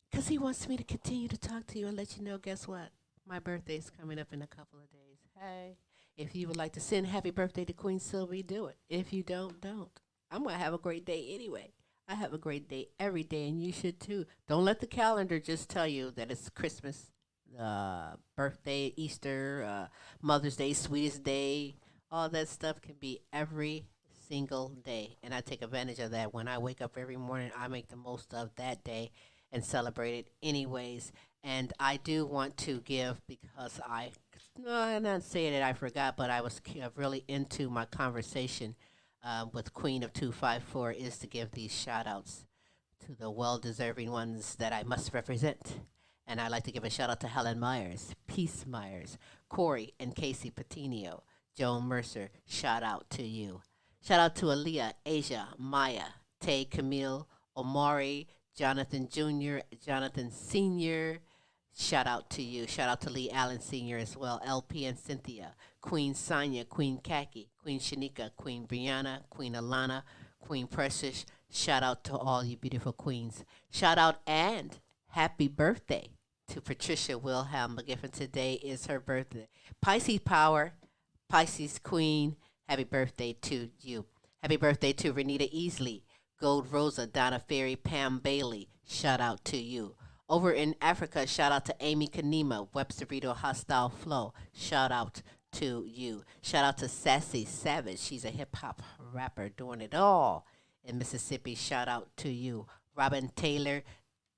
Because he wants me to continue to talk to you and let you know, guess what? My birthday's coming up in a couple of days. Hey, if you would like to send happy birthday to Queen Silvy, do it. If you don't. I'm going to have a great day anyway. I have a great day every day, and you should too. Don't let the calendar just tell you that it's Christmas, birthday, Easter, Mother's Day, Sweetest Day. All that stuff can be every single day, and I take advantage of that. When I wake up every morning, I make the most of that day and celebrate it anyways. And I do want to give, because I'm not saying it, I forgot, but I was really into my conversation with Queen of 254 is to give these shout outs to the well-deserving ones that I must represent. And I'd like to give a shout out to Helen Myers, Peace Myers, Corey and Casey Patinio, Joan Mercer, shout out to you. Shout out to Aaliyah, Asia, Maya, Tay, Camille, Omari, Jonathan Jr., Jonathan Sr., shout out to you. Shout out to Lee Allen Sr. as well, LP and Cynthia, Queen Sonia, Queen Kaki, Queen Shanika, Queen Brianna, Queen Alana, Queen Precious. Shout out to all you beautiful queens. Shout out and happy birthday to Patricia Wilhelm McGiffin. Today is her birthday. Pisces Power, Pisces Queen, happy birthday to you. Happy birthday to Renita Easley, Gold Rosa, Donna Ferry, Pam Bailey. Shout out to you. Over in Africa, shout out to Amy Kanema, Websterito Hostile Flow. Shout out to you. Shout out to Sassy Savage. She's a hip-hop rapper doing it all in Mississippi. Shout out to you. Robin Taylor,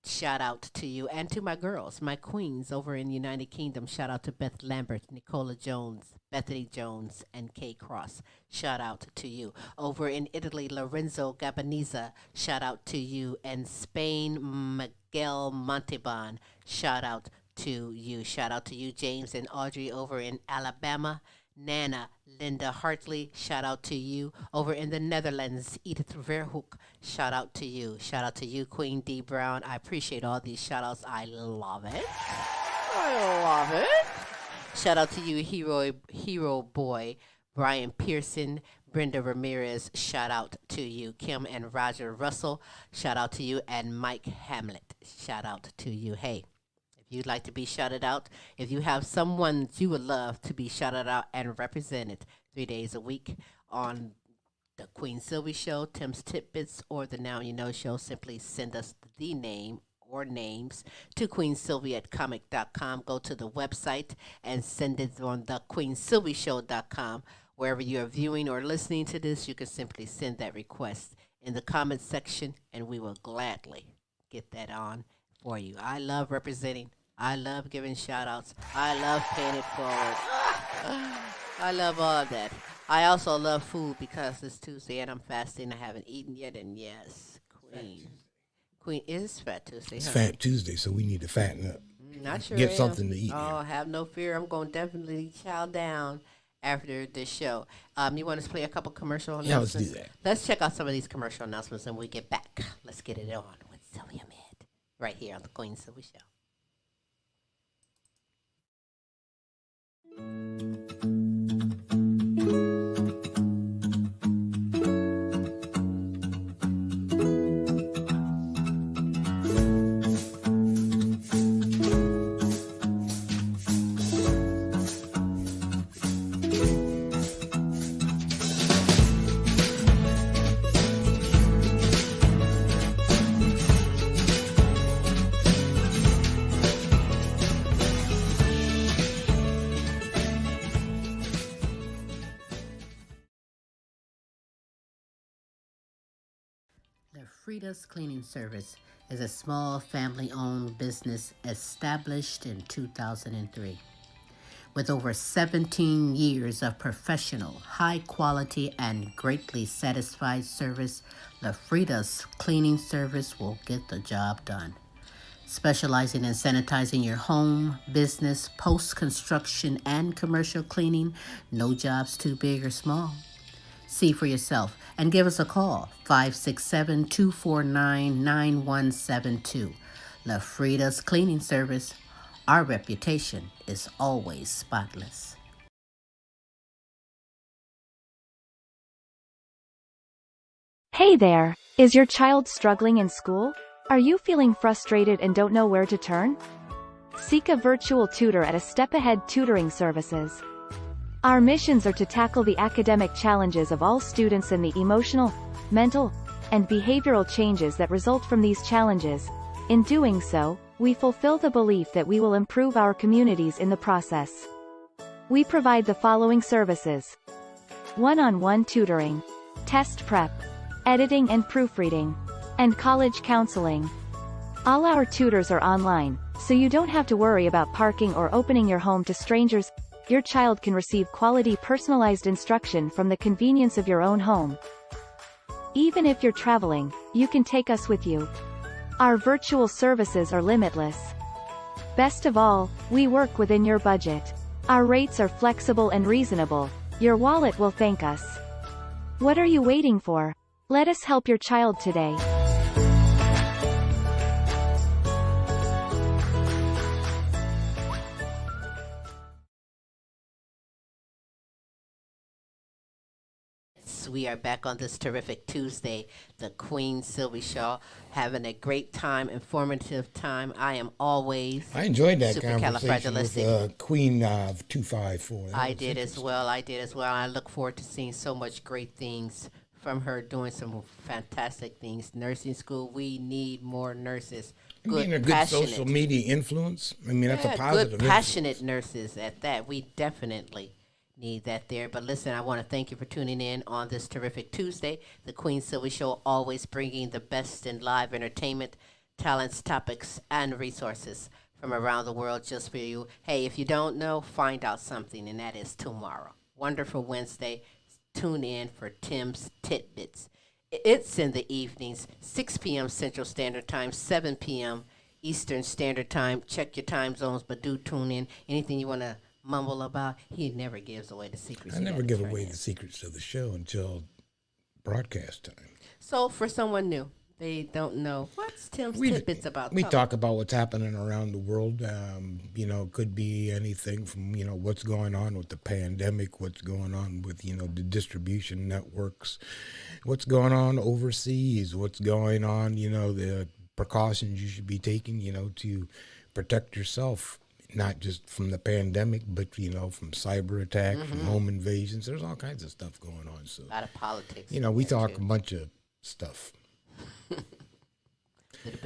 shout out to you. And to my girls, my queens over in the United Kingdom. Shout out to Beth Lambert, Nicola Jones, Bethany Jones, and Kay Cross. Shout out to you. Over in Italy, Lorenzo Gabaniza. Shout out to you. And Spain, Miguel Monteban. Shout out to you. Shout out to you, James and Audrey over in Alabama. Nana, Linda Hartley, shout out to you. Over in the Netherlands, Edith Verhoek, shout out to you. Shout out to you, Queen D. Brown. I appreciate all these shout outs. I love it. I love it. Shout out to you, Hero Boy, Brian Pearson, Brenda Ramirez, shout out to you. Kim and Roger Russell, shout out to you. And Mike Hamlet, shout out to you. Hey, if you'd like to be shouted out, if you have someone that you would love to be shouted out and represented 3 days a week on the Queen Silvy Show, Tim's Tidbits, or the Now You Know Show, simply send us the name or names to queensylvy@comic.com. Go to the website and send it on the queensylvyshow.com. Wherever you are viewing or listening to this, you can simply send that request in the comments section, and we will gladly get that on for you. I love representing. I love giving shout-outs. I love paying it forward. I love all of that. I also love food because it's Tuesday and I'm fasting. I haven't eaten yet, and yes, Queen is Fat Tuesday. It's huh? Fat Tuesday, so we need to fatten up. Not sure. Get am. something to eat. Oh, have no fear. I'm going to definitely chow down after this show. You want us to play a couple commercial announcements? Yeah, let's do that. Let's check out some of these commercial announcements and we get back. Let's get it on with Sylvia Mid right here on the Queen Silvy Show. Frida's Cleaning Service is a small family-owned business established in 2003. With over 17 years of professional, high-quality, and greatly satisfied service, Frida's Cleaning Service will get the job done. Specializing in sanitizing your home, business, post-construction, and commercial cleaning, no job's too big or small. See for yourself and give us a call, 567-249-9172. La Frida's Cleaning Service. Our reputation is always spotless. Hey there! Is your child struggling in school? Are you feeling frustrated and don't know where to turn? Seek a virtual tutor at A Step Ahead Tutoring Services. Our missions are to tackle the academic challenges of all students and the emotional, mental, and behavioral changes that result from these challenges. In doing so, we fulfill the belief that we will improve our communities in the process. We provide the following services: one-on-one tutoring, test prep, editing and proofreading, and college counseling. All our tutors are online, so you don't have to worry about parking or opening your home to strangers. Your child can receive quality personalized instruction from the convenience of your own home. Even if you're traveling, you can take us with you. Our virtual services are limitless. Best of all, we work within your budget. Our rates are flexible and reasonable. Your wallet will thank us. What are you waiting for? Let us help your child today. We are back on this terrific Tuesday, the Queen Silvy Show, having a great time, informative time. I am always I enjoyed that conversation with supercalifragilistic. Queen of 254. I did as well. I look forward to seeing so much great things from her, doing some fantastic things. Nursing school, we need more nurses. Being a good social media influence. I mean, that's a positive good, passionate nurses at that. We definitely need that there. But listen, I want to thank you for tuning in on this terrific Tuesday. The Queen Silvy Show, always bringing the best in live entertainment, talents, topics, and resources from around the world just for you. Hey, if you don't know, find out something, and that is tomorrow. Wonderful Wednesday. Tune in for Tim's Tidbits. It's in the evenings, 6 p.m. Central Standard Time, 7 p.m. Eastern Standard Time. Check your time zones, but do tune in. Anything you want to mumble about, he never gives away the secrets. I never give away the secrets of the show until broadcast time. So for someone new, They don't know. What's Tim's tidbits about? We talk about what's happening around the world. Could be anything from, what's going on with the pandemic, what's going on with, the distribution networks, what's going on overseas, what's going on, the precautions you should be taking, to protect yourself, not just from the pandemic, but, from cyber attacks, from home invasions. There's all kinds of stuff going on. So a lot of politics. We talk a bunch of stuff.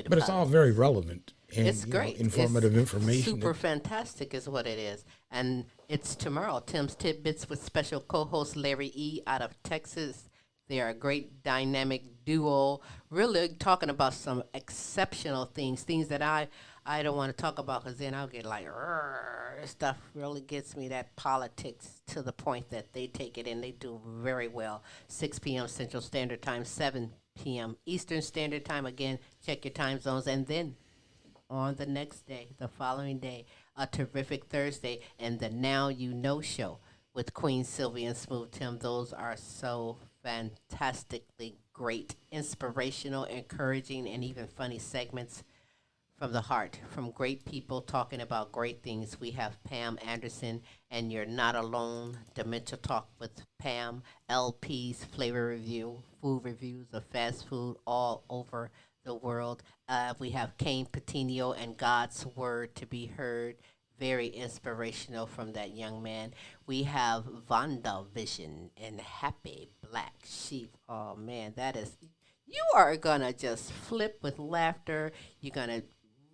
But it's all very relevant and it's great. Informative information. Super fantastic is what it is. And it's tomorrow. Tim's Tidbits with special co-host Larry E. out of Texas. They are a great dynamic duo, really talking about some exceptional things that I don't want to talk about because then I'll get like, this stuff really gets me, that politics, to the point that they take it and they do very well. 6 p.m. Central Standard Time, 7 p.m. Eastern Standard Time. Again, check your time zones. And then on the next day, the following day, a terrific Thursday, and the Now You Know show with Queen Silvy and Smooth Tim. Those are so fantastically great, inspirational, encouraging, and even funny segments from the heart, from great people talking about great things. We have Pam Anderson and You're Not Alone, Dementia Talk with Pam, LP's Flavor Review, food reviews of fast food all over the world. We have Kane Patino and God's Word to be heard. Very inspirational from that young man. We have Vonda Vision and Happy Black Sheep. Oh, man, that is... You are going to just flip with laughter. You're going to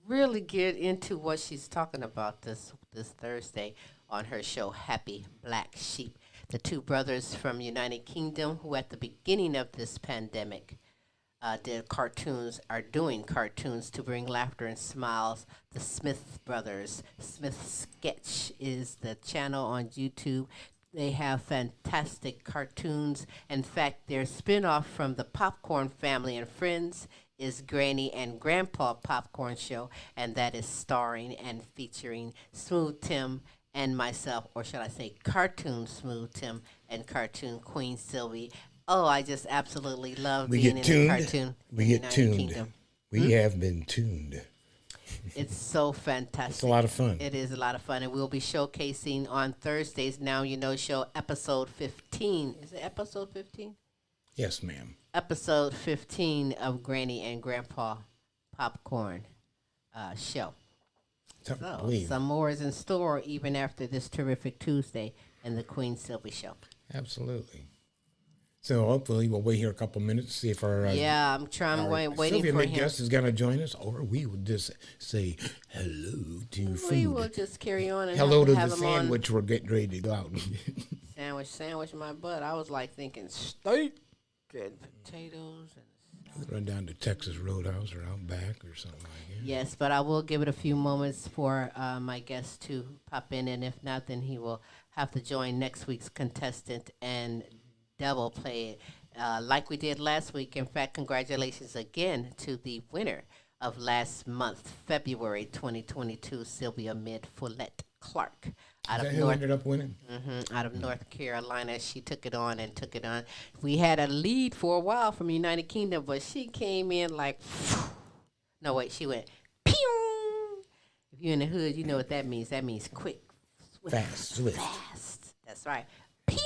really get into what she's talking about this Thursday on her show, Happy Black Sheep. The two brothers from United Kingdom who at the beginning of this pandemic are doing cartoons to bring laughter and smiles. The Smith brothers. Smith Sketch is the channel on YouTube. They have fantastic cartoons. In fact, their spinoff from the Popcorn Family and Friends is Granny and Grandpa Popcorn Show, and that is starring and featuring Smooth Tim and myself, or should I say Cartoon Smooth Tim and Cartoon Queen Silvy. Oh, I just absolutely love being in the cartoon. We get tuned. Kingdom. We have been tuned. It's so fantastic. It's a lot of fun. It is a lot of fun, and we'll be showcasing on Thursday's Now You Know show, episode 15. Is it episode 15? Yes, ma'am. Episode 15 of Granny and Grandpa Popcorn show. So, some more is in store even after this terrific Tuesday in the Queen Silvy show. Absolutely. So hopefully we'll wait here a couple minutes, see if our I'm waiting for him. Guest is going to join us, or we will just say hello to food. We will just carry on and hello to have the sandwich we're getting ready to go out. Sandwich my butt. I was like thinking steak and potatoes and run down to Texas Roadhouse or out back or something like that. Yes, but I will give it a few moments for my guest to pop in, and if not, then he will have to join next week's contestant and double play it like we did last week. In fact, congratulations again to the winner of last month, February 2022, Sylvia Mid Follette Clark. Who ended up winning? Out of North Carolina. She took it on. We had a lead for a while from United Kingdom, but she came in like, no, wait, she went, pew! If you're in the hood, you know what that means. That means quick, swift, fast. That's right. Pew!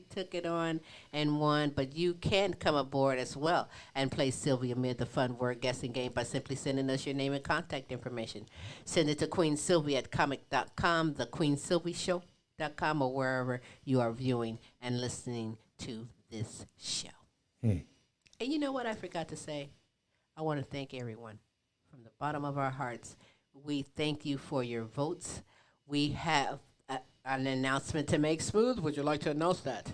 Took it on and won, but you can come aboard as well and play Sylvia Mid, the fun word guessing game, by simply sending us your name and contact information. Send it to Queen Silvy at comic.com, thequeensylvyshow.com, or wherever you are viewing and listening to this show. And you know what I forgot to say? I want to thank everyone from the bottom of our hearts. We thank you for your votes. We have an announcement to make. Smooth, would you like to announce that?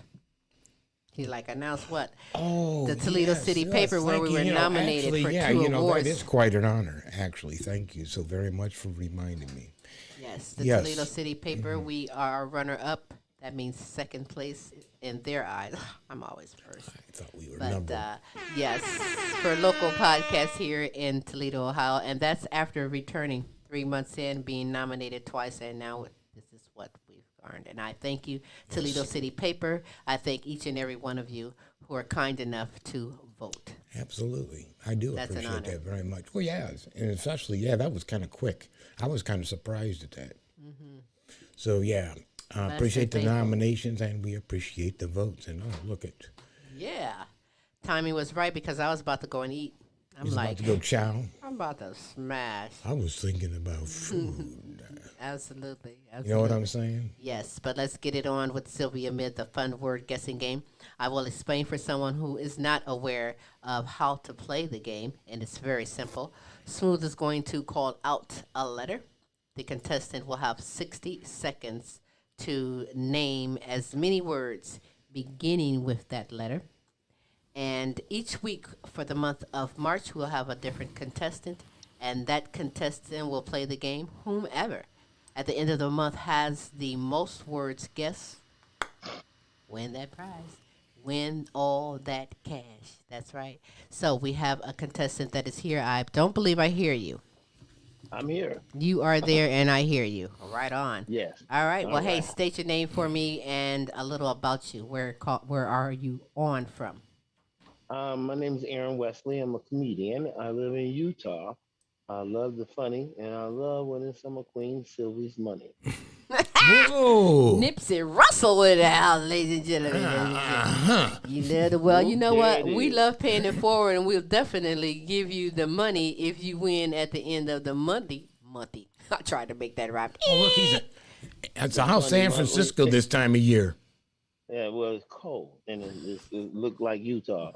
He's like, announce what? Oh, the Toledo City Paper, where we were nominated for 2 awards. That is quite an honor, actually. Thank you so very much for reminding me. Yes, the Toledo City Paper, we are runner-up. That means second place in their eyes. I'm always first. I thought we were number. Yes, for local podcasts here in Toledo, Ohio. And that's after returning 3 months in, being nominated twice, and now this is what we've earned. And I thank you, Toledo City Paper. I thank each and every one of you who are kind enough to vote. Absolutely. I do That's an appreciate honor. that very much. Well, yeah, and especially, yeah, that was kind of quick. I was kind of surprised at that. So, yeah, I Blessed and appreciate the thankful. nominations and we appreciate the votes. And oh, look at, Yeah. Timing was right because I was about to go and eat. I'm he's about like, to go chow. I'm about to smash. I was thinking about food. Absolutely. You know what I'm Absolutely. saying? Yes, but let's get it on with Sylvia amid the fun word guessing game. I will explain for someone who is not aware of how to play the game, and it's very simple. Smooth is going to call out a letter. The contestant will have 60 seconds to name as many words beginning with that letter. And each week for the month of March, we'll have a different contestant, and that contestant will play the game. Whomever at the end of the month has the most words guessed win that prize, win all that cash. That's right. So we have a contestant that is here. I don't believe I hear you. I'm here. You are there, and I hear you. Right on. Yes. All right. All Well, hey, right. state your name for me and a little about you. Where are you on from? My name is Aaron Wesley. I'm a comedian. I live in Utah. I love the funny, and I love winning some of Queen Sylvie's money. Whoa! Nipsey Russell in the house, ladies and gentlemen. You love the well. You Whoop, know there what? it We is. love paying it forward, and we'll definitely give you the money if you win at the end of the monthly. Monthly. I tried to make that rhyme. Oh, look, it's The a house funny San monthly. Francisco this time of year. Yeah, well, it's cold, and it looked like Utah.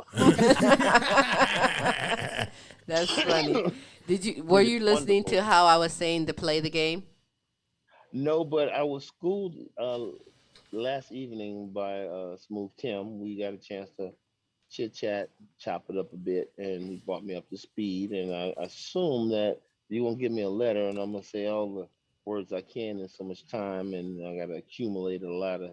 That's funny. Did you? Were It's you listening wonderful. to how I was saying to play the game? No, but I was schooled last evening by Smooth Tim. We got a chance to chit chat, chop it up a bit, and he brought me up to speed. And I assume that you're gonna give me a letter, and I'm gonna say all the words I can in so much time, and I gotta accumulate a lot of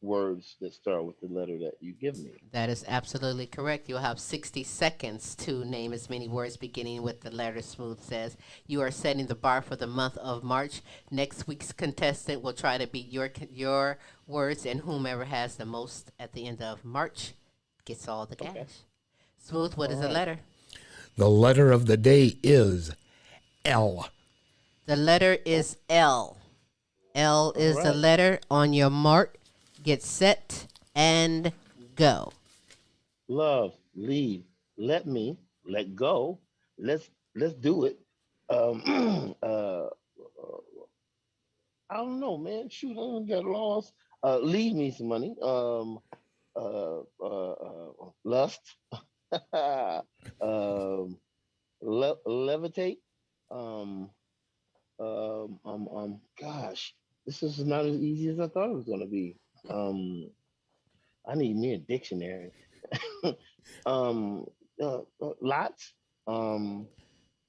words that start with the letter that you give me. That is absolutely correct. You'll have 60 seconds to name as many words beginning with the letter Smooth says. You are setting the bar for the month of March. Next week's contestant will try to beat your words, and whomever has the most at the end of March gets all the Okay. cash. Smooth, what All is the right. letter? The letter of the day is L. The letter Oh, is L. L all is the right. letter. On your mark, get set, and go. Love, leave, let me, let go. Let's do it. I don't know, man. Shoot, I done got lost. Leave me some money. Lust. Levitate. Um, gosh, this is not as easy as I thought it was gonna be. Um, I need me a dictionary. um, lots. Um,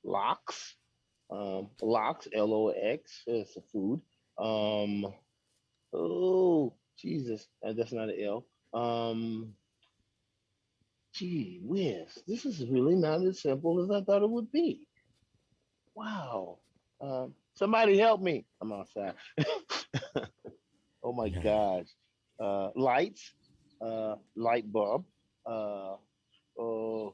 locks. Lox, Lox. It's a food. Um, oh, Jesus, that's not an L. Gee whiz, this is really not as simple as I thought it would be. Wow. Somebody help me. I'm outside. Oh my gosh. Lights, light bulb. Uh, oh,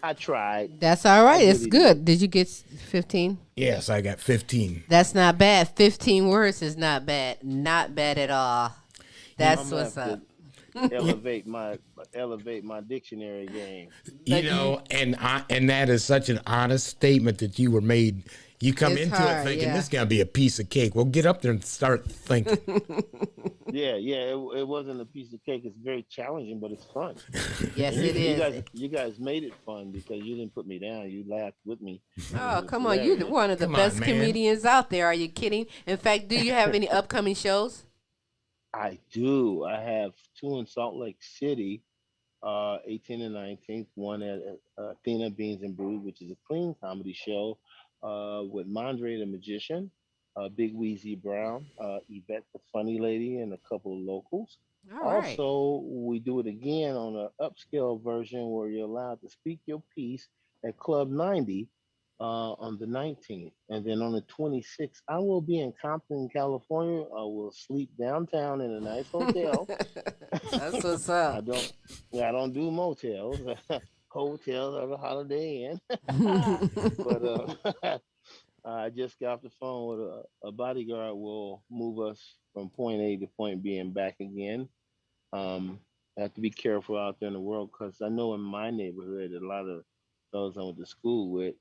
I tried. That's all I right. It's really did. good. Did you get 15? Yes, I got 15. That's not bad. 15 words is not bad. Not bad at all. I'm That's gonna what's have up. to elevate my dictionary game. You But you, know, and that is such an honest statement that you were made. You come it's into it hard, thinking yeah. this is gonna be a piece of cake. Well, get up there and start thinking. Yeah, yeah. It wasn't a piece of cake. It's very challenging, but it's fun. Yes, And it is. you guys made it fun because you didn't put me down. You laughed with me. It Oh, was come on. You're hilarious. one of the Come on, best man. comedians out there. Are you kidding? In fact, do you have any upcoming shows? I do. I have two in Salt Lake City, 18th and 19th. One at Athena Beans and Brew, which is a clean comedy show with Mondre the Magician, Big Wheezy Brown, Yvette the Funny Lady, and a couple of locals. All right. Also, we do it again on an upscale version where you're allowed to speak your piece at Club 90 on the 19th. And then on the 26th, I will be in Compton, California. I will sleep downtown in a nice hotel. That's what's I up. don't, yeah, I don't do motels. Hotels are the Holiday Inn. But I just got off the phone with a bodyguard. Will move us from point A to point B and back again. I have to be careful out there in the world because I know in my neighborhood, a lot of those I went to school with,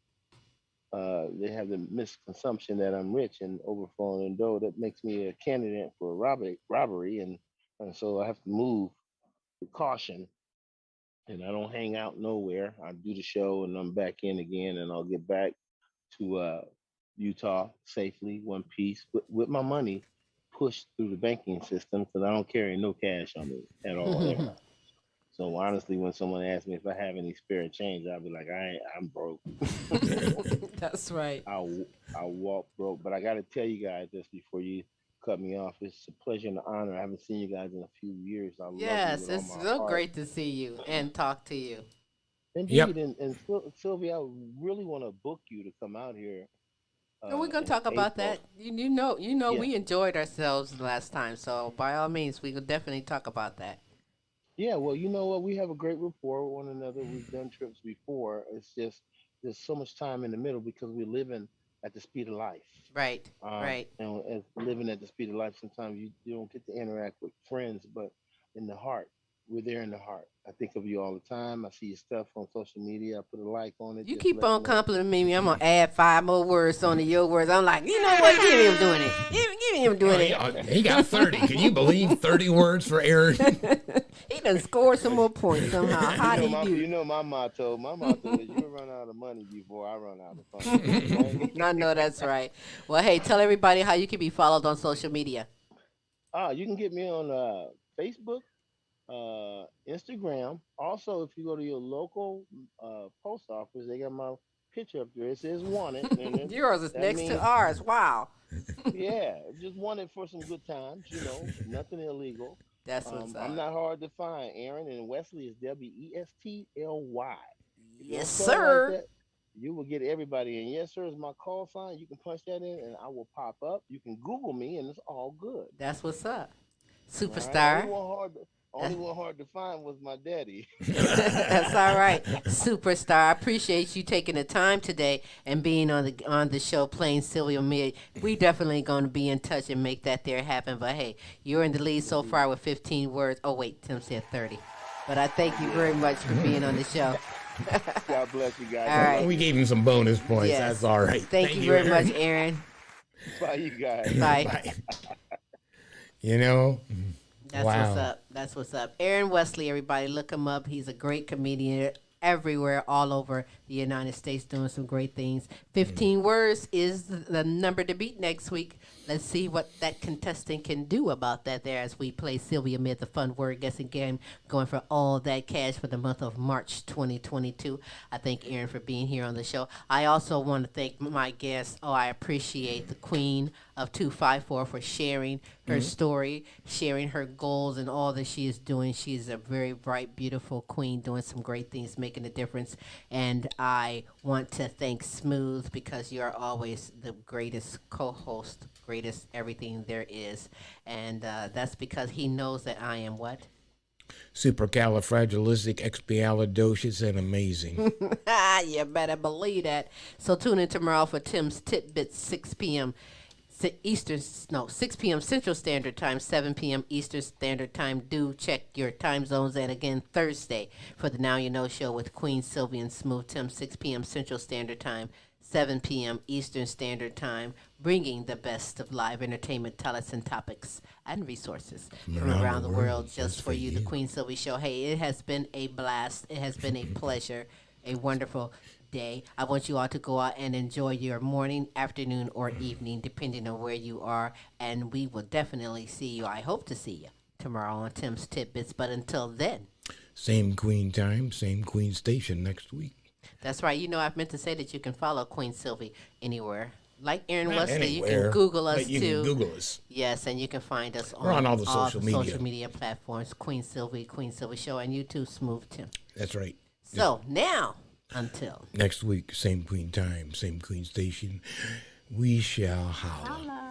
they have the misconception that I'm rich and overflowing in dough. That makes me a candidate for robbery, and so I have to move with caution. And I don't hang out nowhere. I do the show and I'm back in again, and I'll get back to Utah safely, one piece, with my money pushed through the banking system because I don't carry no cash on me at all ever. So honestly, when someone asks me if I have any spare change, I'll be like, I'm broke. That's right. I walk broke. But I got to tell you guys this before you cut me off. It's a pleasure and an honor. I haven't seen you guys in a few years. I love you Yes, with all it's my so heart. great to see you and talk to you. Indeed, Yep. and Sylvia, I really want to book you to come out here And we're gonna in talk about that. April. You know, Yeah, we enjoyed ourselves last time, so by all means, we could definitely talk about that. yeah. Well, you know what? We have a great rapport with one another. We've done trips before. It's just there's so much time in the middle because we're living at the speed of life. Right, right. And as living at the speed of life, sometimes you don't get to interact with friends, but in the heart, we're there in the heart. I think of you all the time. I see your stuff on social media. I put a like on it You just to keep let you on know. complimenting me. I'm gonna add 5 more words on to your words. I'm like, you know what? Give him doing it. Give him Oh, doing he got 30. Can you believe 30 words for Aaron? it. He done scored some more points somehow. How did he do You it? know my motto. My motto is you'll run out of money before I run out of funds. Okay. I know that's right. Well, hey, tell everybody how you can be followed on social media. You can get me on Facebook, Instagram. Also, if you go to your local post office, they got my picture up there. It says wanted, and Yours is that next to means ours. Wow. yeah, just wanted for some good times. Nothing illegal. That's what's I'm up. not hard to find. Aaron and Wesley is Westly. If you Yes, don't spell it like sir. that, you will get everybody. And yes, sir, is my call sign. You can punch that in, and I will pop up. You can Google me, and it's all good. That's what's up. All right. Only Superstar. one hard. Only one hard to find was my daddy. That's all right, superstar. I appreciate you taking the time today and being on the show playing Sylvia Mid. We definitely going to be in touch and make that there happen. But hey, you're in the lead so far with 15 words. Oh wait, Tim said 30. But I thank you very much for being on the show. God bless you guys. All I right. love We you. gave him some bonus points. Yes. That's all right. Thank you you, very much, Aaron. Aaron. Bye, you guys. Bye. Bye. You know, That's wow. what's up. That's what's up. Aaron Wesley, everybody, look him up. He's a great comedian everywhere, all over the United States, doing some great things. 15 words is the number to beat next week. Let's see what that contestant can do about that there as we play Sylvia Mid, the fun word guessing game, going for all that cash for the month of March 2022. I thank Aaron for being here on the show. I also want to thank my guests. Oh, I appreciate the Queen of 254 for sharing her story, sharing her goals and all that she is doing. She is a very bright, beautiful queen doing some great things, making a difference. And I want to thank Smooth because you are always the greatest co-host, greatest everything there is. And that's because he knows that I am what? Supercalifragilisticexpialidocious and amazing. You better believe that. So tune in tomorrow for Tim's Tidbits, 6 p.m. Eastern, no, 6 p.m. Central Standard Time, 7 p.m. Eastern Standard Time. Do check your time zones. And again, Thursday for the Now You Know Show with Queen Sylvia and Smooth Tim, 6 p.m. Central Standard Time, 7 p.m. Eastern Standard Time, bringing the best of live entertainment, talents, and topics and resources from around the world just for you. The Queen Sylvia Show. Hey, it has been a blast. It has been a pleasure, a wonderful day. I want you all to go out and enjoy your morning, afternoon, or evening, depending on where you are. And we will definitely see you. I hope to see you tomorrow on Tim's Tidbits. But until then, Same Queen time, same Queen station next week. that's right. You know, I've meant to say that you can follow Queen Sylvie anywhere. Like Aaron Not Wesley, you anywhere, can Google us but you too. can Google us. Yes, and you can find us We're on all the social media. social media platforms. Queen Sylvie Show, and you too, Smooth Tim. That's right. So now Until next week, same Queen time, same Queen station, we shall holla.